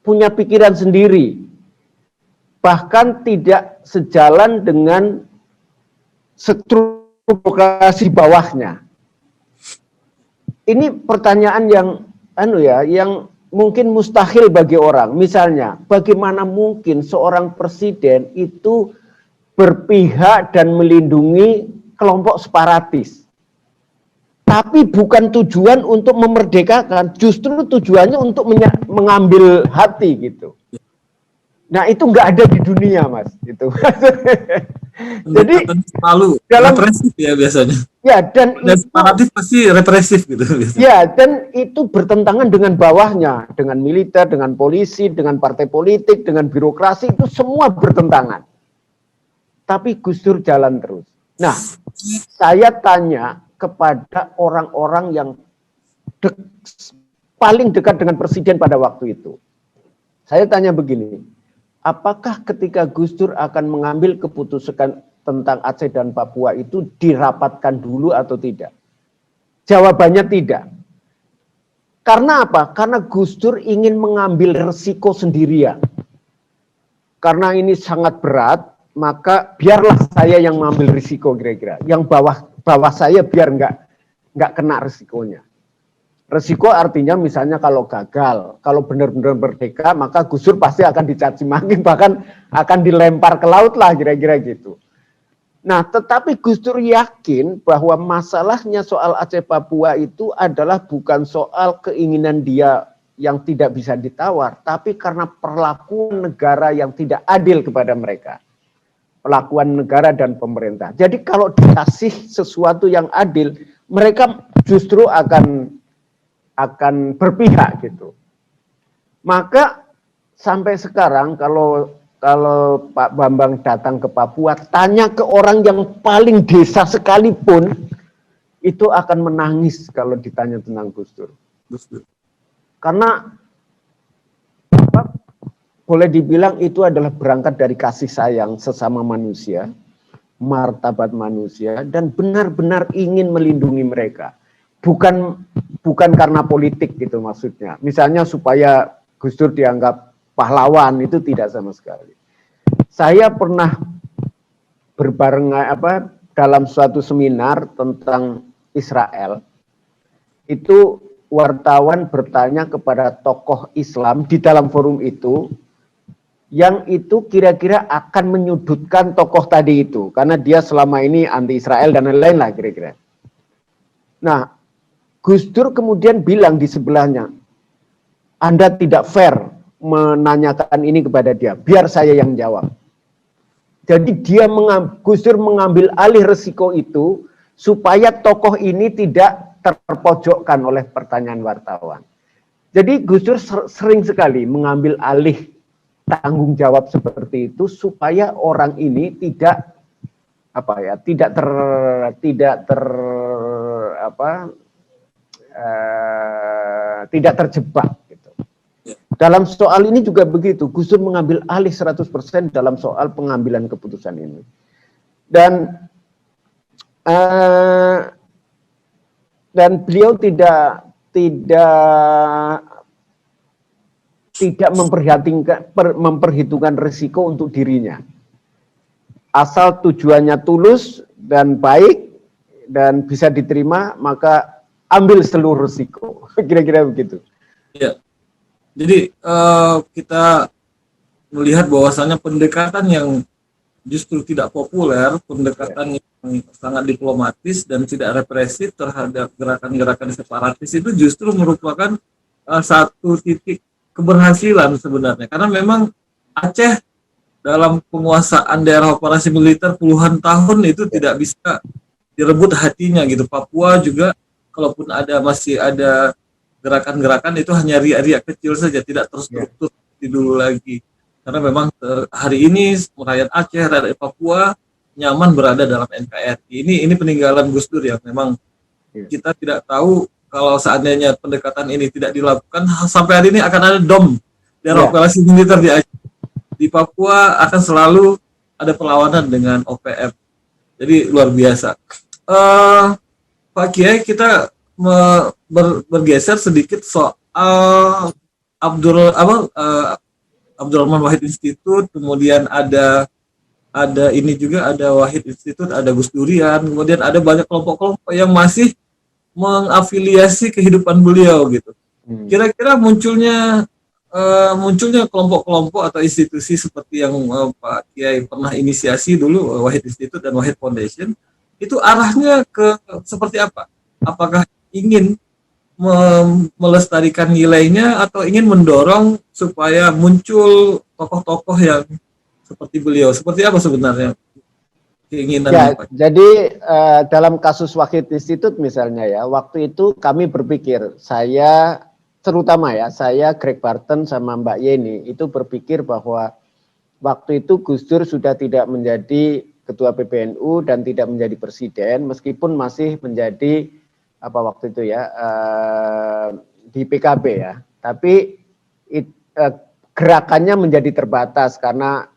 punya pikiran sendiri, bahkan tidak sejalan dengan struktur bawahnya. Ini pertanyaan yang mungkin mustahil bagi orang. Misalnya, bagaimana mungkin seorang presiden itu berpihak dan melindungi kelompok separatis? Tapi bukan tujuan untuk memerdekakan, justru tujuannya untuk mengambil hati gitu. Nah, itu nggak ada di dunia, Mas. Gitu. Jadi selalu represif ya biasanya. Ya, dan separatis pasti represif gitu biasanya. Ya, dan itu bertentangan dengan bawahnya, dengan militer, dengan polisi, dengan partai politik, dengan birokrasi, itu semua bertentangan. Tapi Gus Dur jalan terus. Nah, saya tanya kepada orang-orang yang paling dekat dengan presiden pada waktu itu. Saya tanya begini, apakah ketika Gus Dur akan mengambil keputusan tentang Aceh dan Papua itu dirapatkan dulu atau tidak? Jawabannya tidak. Karena apa? Karena Gus Dur ingin mengambil resiko sendirian. Karena ini sangat berat, maka biarlah saya yang mengambil risiko kira-kira. Yang bawah saya biar nggak kena risikonya. Resiko artinya misalnya kalau gagal, kalau benar-benar merdeka, maka Gus Dur pasti akan dicaci maki, bahkan akan dilempar ke laut lah kira-kira gitu. Nah, tetapi Gus Dur yakin bahwa masalahnya soal Aceh Papua itu adalah bukan soal keinginan dia yang tidak bisa ditawar, tapi karena perlakuan negara yang tidak adil kepada mereka. Perlakuan negara dan pemerintah. Jadi kalau dikasih sesuatu yang adil, mereka justru akan berpihak gitu. Maka sampai sekarang kalau Pak Bambang datang ke Papua, tanya ke orang yang paling desa sekalipun, itu akan menangis kalau ditanya tentang Gus Dur. Karena boleh dibilang itu adalah berangkat dari kasih sayang sesama manusia, martabat manusia, dan benar-benar ingin melindungi mereka. Bukan karena politik gitu maksudnya. Misalnya supaya Gus Dur dianggap pahlawan, itu tidak sama sekali. Saya pernah berbareng dalam suatu seminar tentang Israel. Itu wartawan bertanya kepada tokoh Islam di dalam forum itu, yang itu kira-kira akan menyudutkan tokoh tadi itu, karena dia selama ini anti Israel dan lain-lain lah kira-kira. Nah, Gus Dur kemudian bilang di sebelahnya, Anda tidak fair menanyakan ini kepada dia, biar saya yang jawab. Jadi Gus Dur mengambil alih resiko itu supaya tokoh ini tidak terpojokkan oleh pertanyaan wartawan. Jadi Gus Dur sering sekali mengambil alih tanggung jawab seperti itu supaya orang ini tidak terjebak gitu. Dalam soal ini juga begitu, Gus Dur mengambil alih 100% dalam soal pengambilan keputusan ini. Dan beliau tidak memperhitungkan risiko untuk dirinya. Asal tujuannya tulus dan baik dan bisa diterima, maka ambil seluruh risiko. Kira-kira begitu. Ya. Jadi kita melihat bahwasannya pendekatan yang justru tidak populer, pendekatan yang sangat diplomatis dan tidak represif terhadap gerakan-gerakan separatis itu justru merupakan satu titik keberhasilan sebenarnya. Karena memang Aceh dalam penguasaan daerah operasi militer puluhan tahun itu tidak bisa direbut hatinya gitu. Papua juga kalaupun masih ada gerakan-gerakan itu hanya riak-riak kecil saja, tidak terstruktur seperti dulu lagi. Karena memang hari ini rakyat Aceh, rakyat Papua nyaman berada dalam NKRI. Ini peninggalan Gus Dur yang memang kita tidak tahu kalau seandainya pendekatan ini tidak dilakukan, sampai hari ini akan ada DOM, daerah operasi militer di Aceh. Di Papua akan selalu ada perlawanan dengan OPM. Jadi luar biasa. Pak Kiai, kita bergeser sedikit soal Abdurrahman Wahid Institute, kemudian ada ini juga ada Wahid Institute, ada Gus Durian, kemudian ada banyak kelompok-kelompok yang masih mengafiliasi kehidupan beliau gitu. Kira-kira munculnya kelompok-kelompok atau institusi seperti yang Pak Kiai pernah inisiasi dulu, Wahid Institute dan Wahid Foundation, itu arahnya ke seperti apa? Apakah ingin melestarikan nilainya atau ingin mendorong supaya muncul tokoh-tokoh yang seperti beliau? Seperti apa sebenarnya keinginan? Jadi dalam kasus Wahid Institute misalnya ya, waktu itu kami berpikir, saya Greg Barton sama Mbak Yeni itu berpikir bahwa waktu itu Gus Dur sudah tidak menjadi ketua PBNU dan tidak menjadi presiden, meskipun masih menjadi waktu itu ya di PKB ya, tapi gerakannya menjadi terbatas karena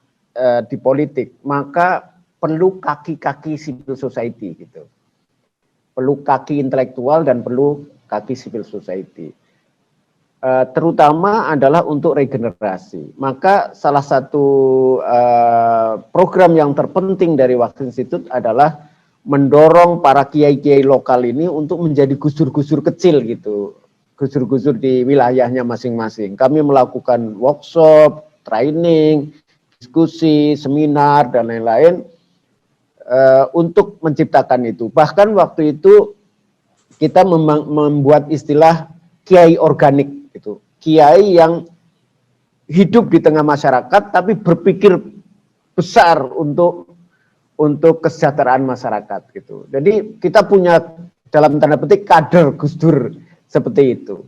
di politik, maka perlu kaki-kaki civil society gitu, perlu kaki intelektual dan perlu kaki civil society, terutama adalah untuk regenerasi. Maka salah satu program yang terpenting dari Wahid Institute adalah mendorong para kiai-kiai lokal ini untuk menjadi gusur-gusur kecil gitu, gusur-gusur di wilayahnya masing-masing. Kami melakukan workshop, training, diskusi, seminar, dan lain-lain untuk menciptakan itu. Bahkan waktu itu kita membuat istilah kiai organik gitu, kiai yang hidup di tengah masyarakat tapi berpikir besar untuk kesejahteraan masyarakat gitu. Jadi kita punya dalam tanda petik kader Gus Dur seperti itu.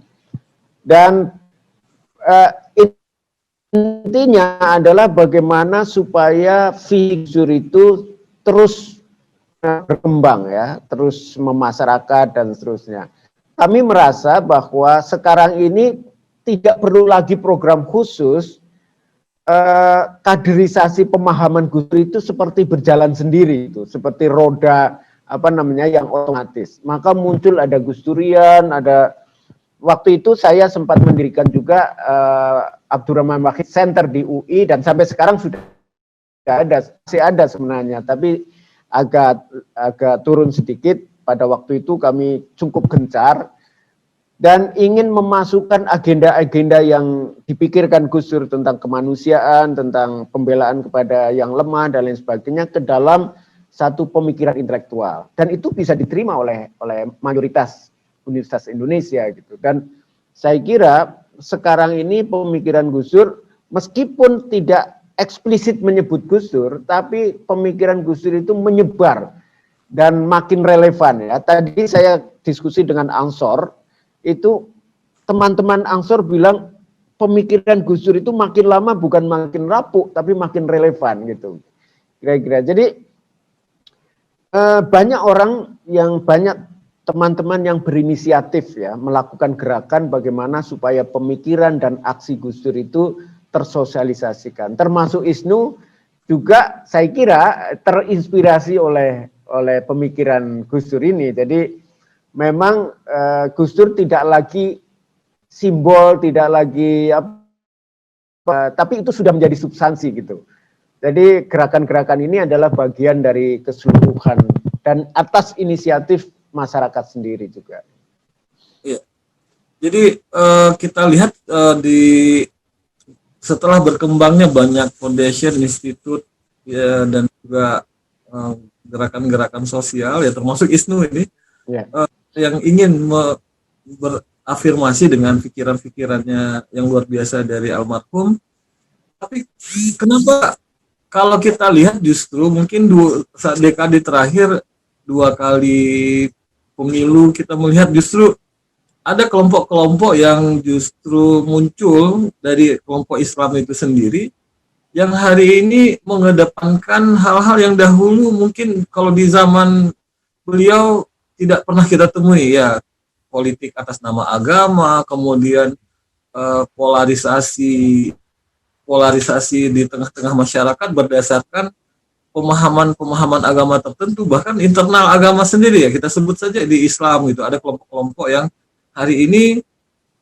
Dan intinya adalah bagaimana supaya figur itu terus berkembang ya, terus memasyarakat dan seterusnya. Kami merasa bahwa sekarang ini tidak perlu lagi program khusus. Kaderisasi pemahaman Gus Dur itu seperti berjalan sendiri, itu seperti roda yang otomatis. Maka muncul ada Gus Durian, ada waktu itu saya sempat mendirikan juga Abdurrahman Wahid Center di UI, dan sampai sekarang sudah masih ada sebenarnya, tapi agak turun sedikit. Pada waktu itu kami cukup gencar dan ingin memasukkan agenda-agenda yang dipikirkan Gus Dur tentang kemanusiaan, tentang pembelaan kepada yang lemah dan lain sebagainya ke dalam satu pemikiran intelektual, dan itu bisa diterima oleh mayoritas Universitas Indonesia gitu. Dan saya kira sekarang ini pemikiran Gus Dur meskipun tidak eksplisit menyebut Gus Dur, tapi pemikiran Gus Dur itu menyebar dan makin relevan ya. Tadi saya diskusi dengan Ansor, itu teman-teman Ansor bilang pemikiran Gus Dur itu makin lama bukan makin rapuh, tapi makin relevan gitu. Kira-kira. Jadi banyak orang yang teman-teman yang berinisiatif ya melakukan gerakan bagaimana supaya pemikiran dan aksi Gus Dur itu tersosialisasikan. Termasuk ISNU juga saya kira terinspirasi oleh pemikiran Gus Dur ini. Jadi memang Gus Dur tidak lagi simbol, tidak lagi tapi itu sudah menjadi substansi gitu. Jadi gerakan-gerakan ini adalah bagian dari keseluruhan dan atas inisiatif masyarakat sendiri juga. Iya. Jadi kita lihat setelah berkembangnya banyak foundation, institut ya, dan juga gerakan-gerakan sosial ya termasuk ISNU ini Ya. yang ingin berafirmasi dengan pikiran-pikirannya yang luar biasa dari almarhum. Tapi kenapa kalau kita lihat justru mungkin dekade terakhir 2 kali pemilu kita melihat justru ada kelompok-kelompok yang justru muncul dari kelompok Islam itu sendiri yang hari ini mengedepankan hal-hal yang dahulu mungkin kalau di zaman beliau tidak pernah kita temui ya, politik atas nama agama, kemudian polarisasi di tengah-tengah masyarakat berdasarkan pemahaman agama tertentu, bahkan internal agama sendiri ya, kita sebut saja di Islam gitu ada kelompok-kelompok yang hari ini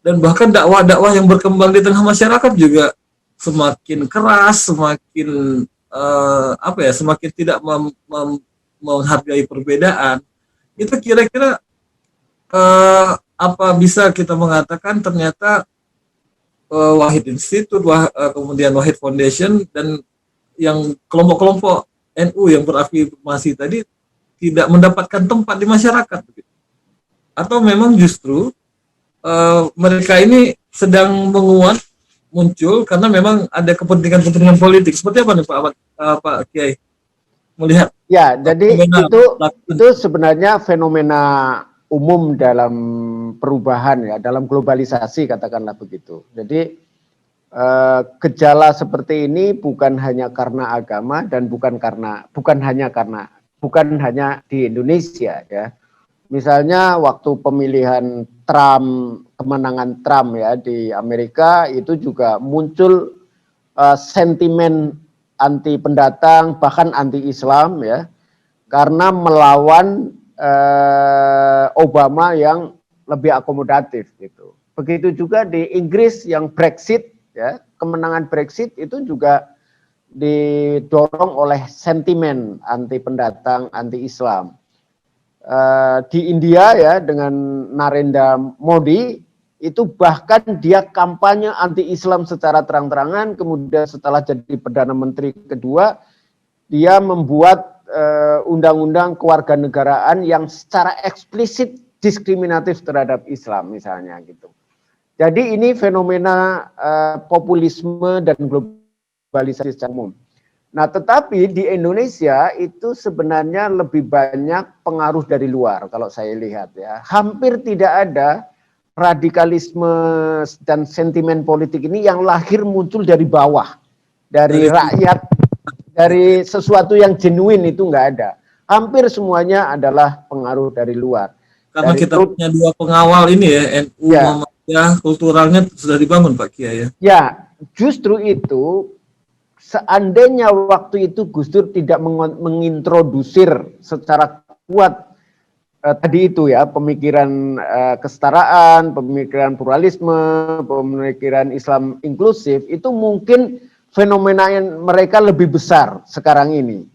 dan bahkan dakwah-dakwah yang berkembang di tengah masyarakat juga semakin keras, semakin semakin tidak menghargai perbedaan. Itu kira-kira apa bisa kita mengatakan ternyata Wahid Institute, kemudian Wahid Foundation dan yang kelompok-kelompok NU yang berafirmasi tadi tidak mendapatkan tempat di masyarakat, atau memang justru mereka ini sedang menguat muncul karena memang ada kepentingan-kepentingan politik. Seperti apa nih Pak Kiai melihat? Ya, jadi itu sebenarnya fenomena umum dalam perubahan ya, dalam globalisasi katakanlah begitu. Jadi gejala seperti ini bukan hanya karena agama dan bukan hanya di Indonesia ya. Misalnya waktu pemilihan kemenangan Trump ya di Amerika itu juga muncul sentimen anti pendatang bahkan anti Islam ya, karena melawan Obama yang lebih akomodatif gitu. Begitu juga di Inggris yang Brexit ya, kemenangan Brexit itu juga didorong oleh sentimen anti pendatang, anti Islam. Di India ya dengan Narendra Modi itu bahkan dia kampanye anti-Islam secara terang-terangan, kemudian setelah jadi Perdana Menteri kedua dia membuat undang-undang kewarganegaraan yang secara eksplisit diskriminatif terhadap Islam misalnya gitu. Jadi ini fenomena populisme dan globalisasi secara umum. Nah, tetapi di Indonesia itu sebenarnya lebih banyak pengaruh dari luar kalau saya lihat ya. Hampir tidak ada radikalisme dan sentimen politik ini yang lahir muncul dari bawah, dari rakyat, dari sesuatu yang genuine itu nggak ada. Hampir semuanya adalah pengaruh dari luar. Karena dari kita punya 2 pengawal ini ya, NU Muhammadiyah, kulturalnya sudah dibangun Pak Kiai ya. Ya, justru itu seandainya waktu itu Gus Dur tidak mengintrodusir secara kuat tadi itu ya, pemikiran kesetaraan, pemikiran pluralisme, pemikiran Islam inklusif, itu mungkin fenomena yang mereka lebih besar sekarang ini.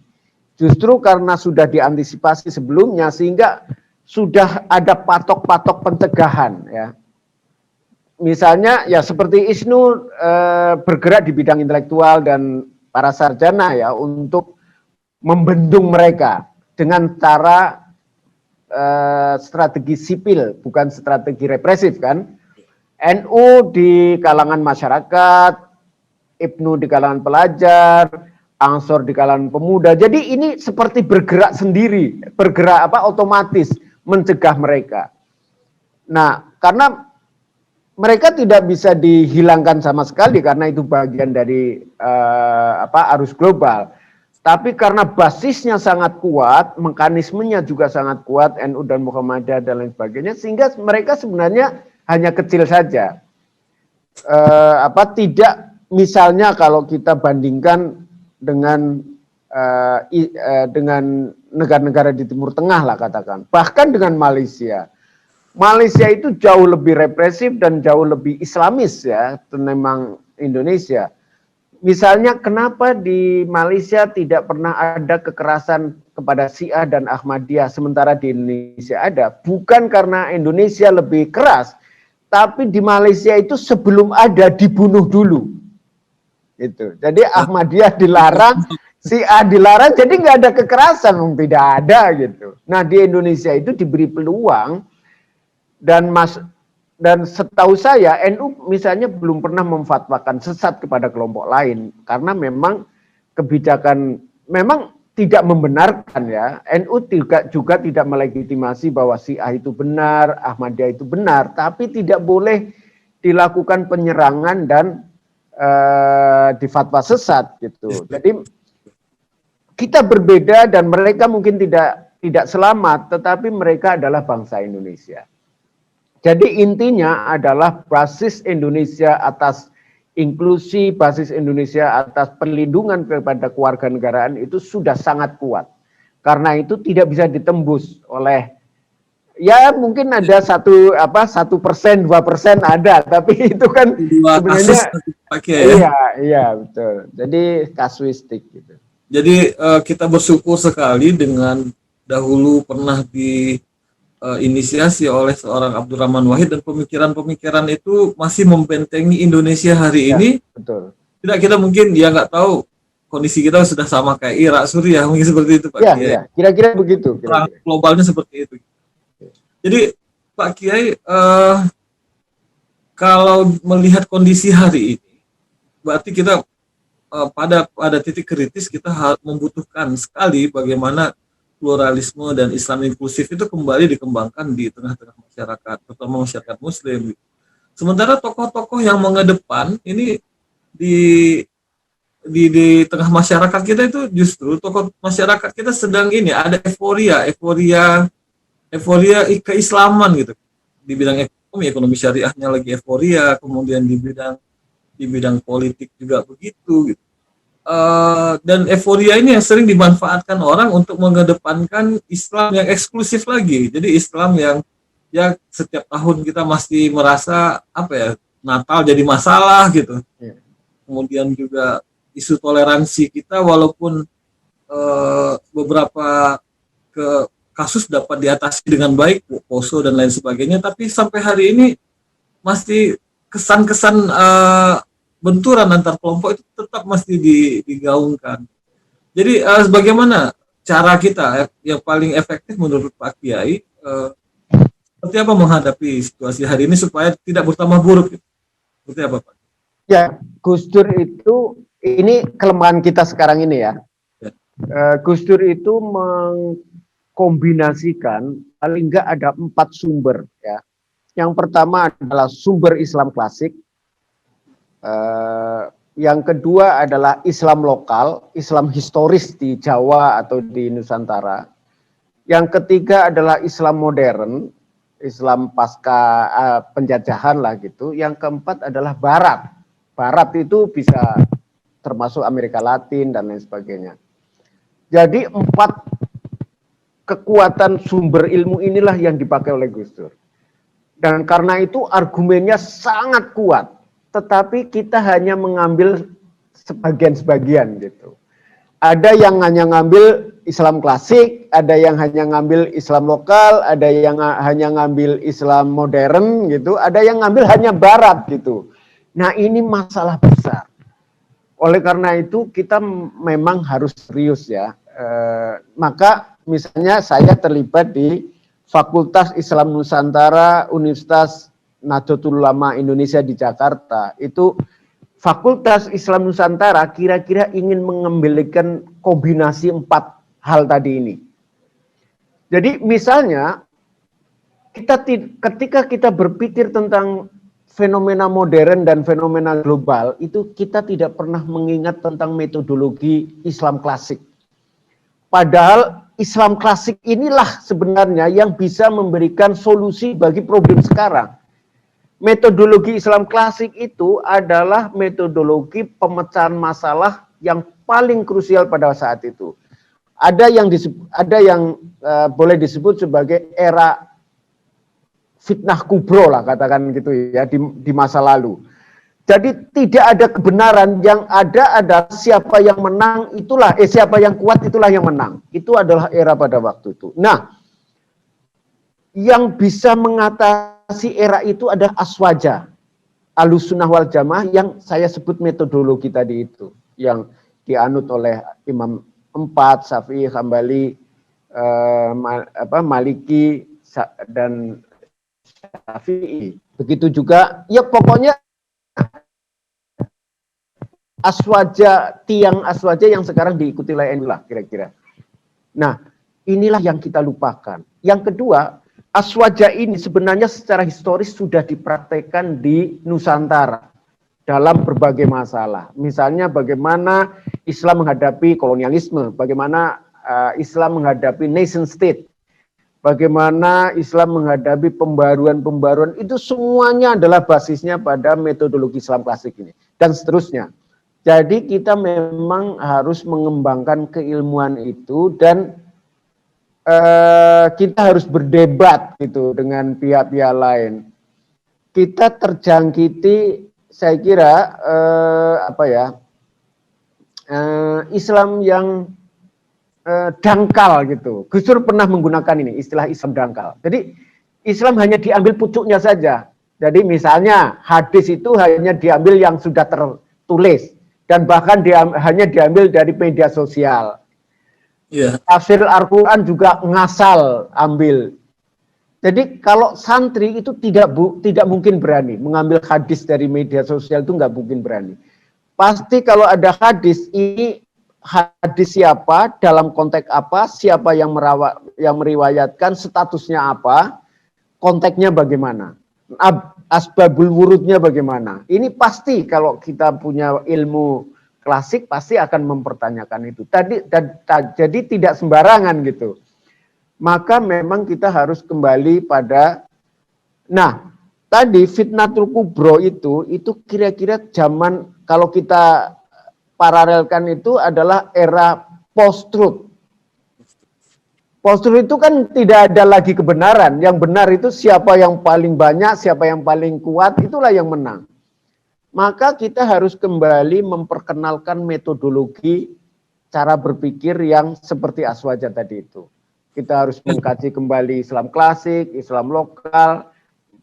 Justru karena sudah diantisipasi sebelumnya sehingga sudah ada patok-patok pencegahan ya. Misalnya ya seperti ISNU bergerak di bidang intelektual dan para sarjana ya untuk membendung mereka dengan cara strategi sipil bukan strategi represif kan. NU di kalangan masyarakat, Ibnu di kalangan pelajar, Ansor di kalangan pemuda. Jadi ini seperti bergerak sendiri, bergerak otomatis mencegah mereka. Nah, karena mereka tidak bisa dihilangkan sama sekali karena itu bagian dari arus global. Tapi karena basisnya sangat kuat, mekanismenya juga sangat kuat, NU dan Muhammadiyah dan lain sebagainya, sehingga mereka sebenarnya hanya kecil saja. Tidak, misalnya kalau kita bandingkan dengan negara-negara di Timur Tengah lah katakan, bahkan dengan Malaysia. Malaysia itu jauh lebih represif dan jauh lebih Islamis ya, memang Indonesia. Misalnya kenapa di Malaysia tidak pernah ada kekerasan kepada Syiah dan Ahmadiyah, sementara di Indonesia ada? Bukan karena Indonesia lebih keras, tapi di Malaysia itu sebelum ada dibunuh dulu. Itu. Jadi Ahmadiyah dilarang, Syiah dilarang, jadi nggak ada kekerasan, tidak ada gitu. Nah di Indonesia itu diberi peluang. Dan setahu saya NU misalnya belum pernah memfatwakan sesat kepada kelompok lain karena memang kebijakan memang tidak membenarkan ya. NU juga tidak melegitimasi bahwa Syiah itu benar, Ahmadiyah itu benar, tapi tidak boleh dilakukan penyerangan dan difatwa sesat gitu. Jadi kita berbeda dan mereka mungkin tidak selamat, tetapi mereka adalah bangsa Indonesia. Jadi intinya adalah basis Indonesia atas inklusi, basis Indonesia atas perlindungan kepada kewarganegaraan itu sudah sangat kuat. Karena itu tidak bisa ditembus oleh, ya mungkin ada 1%, 2% ada, tapi itu kan sebenarnya iya betul. Jadi kasuistik gitu. Jadi kita bersyukur sekali dengan dahulu pernah inisiasi oleh seorang Abdurrahman Wahid dan pemikiran-pemikiran itu masih membentengi Indonesia hari ini. Betul. Tidak, kita mungkin dia nggak tahu kondisi kita sudah sama kayak Irak, Suriah, mungkin seperti itu Pak Kiai. Ya, kira-kira begitu. Perang globalnya seperti itu. Jadi Pak Kiai, kalau melihat kondisi hari ini, berarti kita pada titik kritis kita membutuhkan sekali bagaimana pluralisme dan Islam inklusif itu kembali dikembangkan di tengah-tengah masyarakat, terutama masyarakat Muslim. Sementara tokoh-tokoh yang mengedepan ini di tengah masyarakat kita itu justru tokoh masyarakat kita sedang ini ada euforia keislaman gitu. Di bidang ekonomi syariahnya lagi euforia, kemudian di bidang politik juga begitu gitu. Dan euforia ini yang sering dimanfaatkan orang untuk mengedepankan Islam yang eksklusif lagi. Jadi Islam yang ya setiap tahun kita masih merasa Natal jadi masalah gitu. Kemudian juga isu toleransi kita walaupun beberapa kasus dapat diatasi dengan baik, poso dan lain sebagainya, tapi sampai hari ini masih kesan-kesan benturan antar kelompok itu tetap masih digaungkan. Jadi bagaimana cara kita yang paling efektif menurut Pak Kiai seperti apa menghadapi situasi hari ini supaya tidak bertambah buruk? Seperti apa Pak? Ya, Gus Dur itu ini kelemahan kita sekarang ini ya. Gus Dur itu mengkombinasikan paling enggak ada 4 sumber ya. Yang pertama adalah sumber Islam klasik. Yang kedua adalah Islam lokal, Islam historis di Jawa atau di Nusantara. Yang ketiga adalah Islam modern, Islam pasca penjajahan lah gitu. Yang keempat adalah Barat. Barat itu bisa termasuk Amerika Latin dan lain sebagainya. Jadi 4 kekuatan sumber ilmu inilah yang dipakai oleh Gus Dur. Dan karena itu argumennya sangat kuat. Tetapi kita hanya mengambil sebagian-sebagian gitu. Ada yang hanya ngambil Islam klasik, ada yang hanya ngambil Islam lokal, ada yang hanya ngambil Islam modern gitu, ada yang ngambil hanya Barat gitu. Nah ini masalah besar. Oleh karena itu kita memang harus serius ya. Maka misalnya saya terlibat di Fakultas Islam Nusantara Universitas Nahdlatul Ulama Indonesia di Jakarta. Itu Fakultas Islam Nusantara kira-kira ingin mengembalikan kombinasi 4 hal tadi ini. Jadi misalnya ketika kita berpikir tentang fenomena modern dan fenomena global, itu kita tidak pernah mengingat tentang metodologi Islam klasik. Padahal Islam klasik inilah sebenarnya yang bisa memberikan solusi bagi problem sekarang. Metodologi Islam klasik itu adalah metodologi pemecahan masalah yang paling krusial pada saat itu. Ada yang boleh disebut sebagai era fitnah kubro lah, katakan gitu ya, di masa lalu. Jadi tidak ada kebenaran, yang ada adalah siapa yang menang itulah, siapa yang kuat itulah yang menang. Itu adalah era pada waktu itu. Nah, yang bisa mengatasi era itu adalah aswaja, Ahlussunnah wal Jamaah, yang saya sebut metodologi tadi itu, yang dianut oleh Imam 4, Syafi'i, Hambali, Maliki, dan Syafi'i. Begitu juga, ya pokoknya aswaja, tiang aswaja yang sekarang diikuti oleh NU lah kira-kira. Nah, inilah yang kita lupakan. Yang kedua, aswaja ini sebenarnya secara historis sudah dipraktekkan di Nusantara dalam berbagai masalah. Misalnya bagaimana Islam menghadapi kolonialisme, bagaimana Islam menghadapi nation state, bagaimana Islam menghadapi pembaruan-pembaruan, itu semuanya adalah basisnya pada metodologi Islam klasik ini, dan seterusnya. Jadi kita memang harus mengembangkan keilmuan itu, dan kita harus berdebat gitu dengan pihak-pihak lain. Kita terjangkiti, saya kira Islam yang dangkal gitu. Gus Dur pernah menggunakan ini istilah Islam dangkal. Jadi Islam hanya diambil pucuknya saja. Jadi misalnya hadis itu hanya diambil yang sudah tertulis, dan bahkan hanya diambil dari media sosial. Yeah. Tafsir Al-Quran juga ngasal ambil. Jadi kalau santri itu tidak mungkin berani mengambil hadis dari media sosial, itu nggak mungkin berani. Pasti kalau ada hadis, ini hadis siapa, dalam konteks apa, siapa yang meriwayatkan, statusnya apa, konteksnya bagaimana, asbabul wurudnya bagaimana. Ini pasti kalau kita punya ilmu klasik pasti akan mempertanyakan itu. Jadi tidak sembarangan gitu. Maka memang kita harus kembali pada, nah tadi fitnatul kubro itu kira-kira zaman, kalau kita paralelkan itu adalah era post-truth. Post-truth itu kan tidak ada lagi kebenaran. Yang benar itu siapa yang paling banyak, siapa yang paling kuat, itulah yang menang. Maka kita harus kembali memperkenalkan metodologi cara berpikir yang seperti aswaja tadi itu. Kita harus mengkaji kembali Islam klasik, Islam lokal,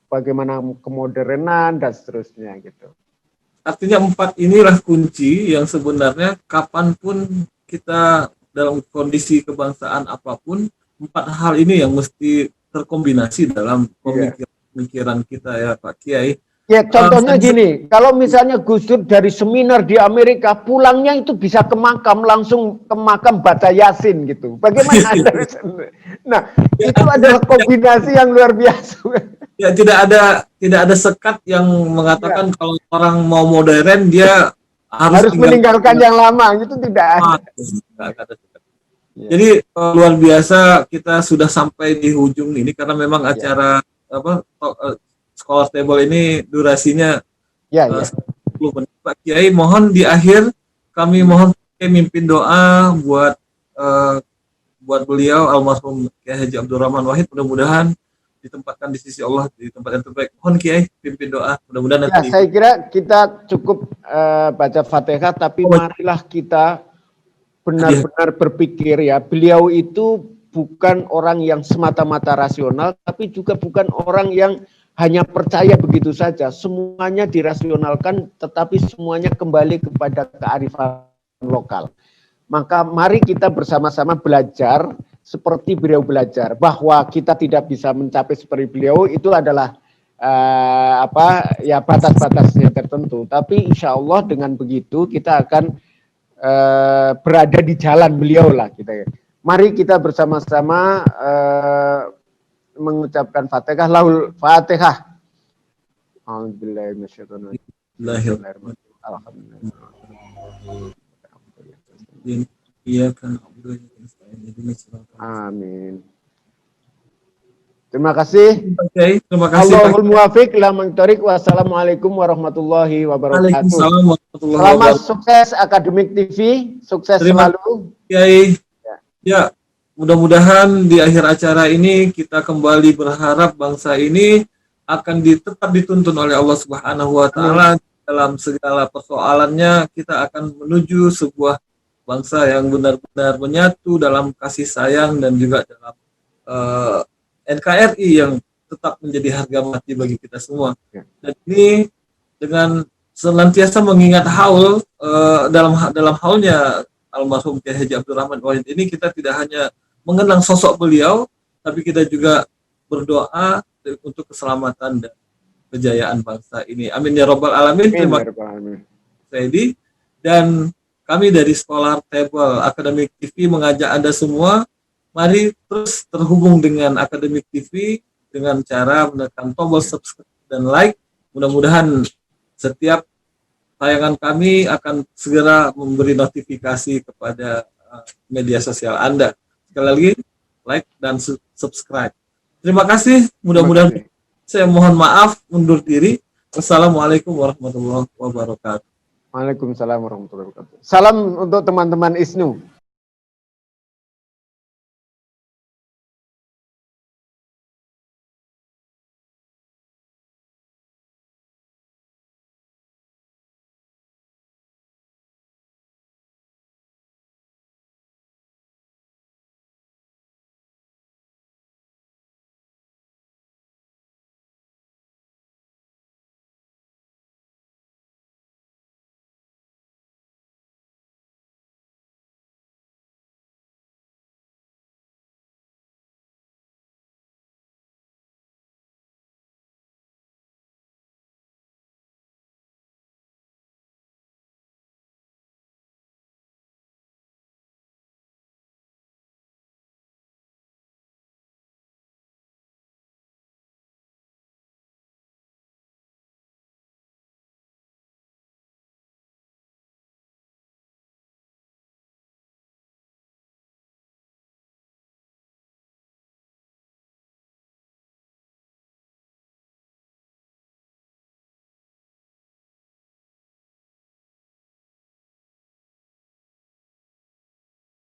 bagaimana kemodernan, dan seterusnya gitu. Artinya 4 inilah kunci yang sebenarnya kapanpun kita dalam kondisi kebangsaan apapun, 4 hal ini yang mesti terkombinasi dalam pemikiran kita ya Pak Kiai. Ya contohnya gini, kalau misalnya Gus Dur dari seminar di Amerika, pulangnya itu bisa ke makam, langsung ke makam baca Yasin gitu. Bagaimana Anda? Nah, itu adalah kombinasi yang luar biasa. Ya tidak ada sekat yang mengatakan kalau orang mau modern dia harus meninggalkan yang lama, itu tidak ada. Jadi luar biasa, kita sudah sampai di ujung ini karena memang acara Scholar Table ini durasinya 10 menit. Pak Kiai, mohon di akhir kami mohon mimpin doa buat beliau almarhum Kiai Haji Abdurrahman Wahid, mudah-mudahan ditempatkan di sisi Allah di tempat yang terbaik. Mohon Kiai pimpin doa, mudah-mudahan nanti. Saya kira kita cukup baca Fatihah, tapi marilah kita benar-benar berpikir ya, beliau itu bukan orang yang semata-mata rasional, tapi juga bukan orang yang hanya percaya begitu saja. Semuanya dirasionalkan, tetapi semuanya kembali kepada kearifan lokal. Maka mari kita bersama-sama belajar seperti beliau belajar, bahwa kita tidak bisa mencapai seperti beliau, itu adalah batas-batasnya tertentu. Tapi insya Allah dengan begitu kita akan berada di jalan beliau lah kita. Mari kita bersama-sama mengucapkan Fatihah, lahul Fatihah. Alhamdulillah. Amin. Terima kasih. Terima kasih. Allahul muwafiq ila maqtarik. Wassalamualaikum warahmatullahi wabarakatuh. Waalaikumsalam warahmatullahi Selamat wabarakatuh. sukses Akademik TV, sukses Terima selalu. Kiai. Ya, mudah-mudahan di akhir acara ini kita kembali berharap bangsa ini akan tetap dituntun oleh Allah Subhanahu wa taala dalam segala persoalannya. Kita akan menuju sebuah bangsa yang benar-benar menyatu dalam kasih sayang dan juga dalam NKRI yang tetap menjadi harga mati bagi kita semua. Dan ini dengan senantiasa mengingat haul dalam haulnya almarhum Kiai Haji Abdul Rahman Wahid ini, kita tidak hanya mengenang sosok beliau, tapi kita juga berdoa untuk keselamatan dan kejayaan bangsa ini. Amin ya robbal alamin. Terima kasih Saidi. Dan kami dari Scholar Table Academic TV mengajak Anda semua, mari terus terhubung dengan Academic TV dengan cara menekan tombol subscribe dan like. Mudah-mudahan setiap tayangan kami akan segera memberi notifikasi kepada media sosial Anda. Sekali lagi, like dan subscribe. Terima kasih. Mudah-mudahan saya mohon maaf undur diri. Wassalamualaikum warahmatullahi wabarakatuh. Waalaikumsalam warahmatullahi wabarakatuh. Salam untuk teman-teman ISNU.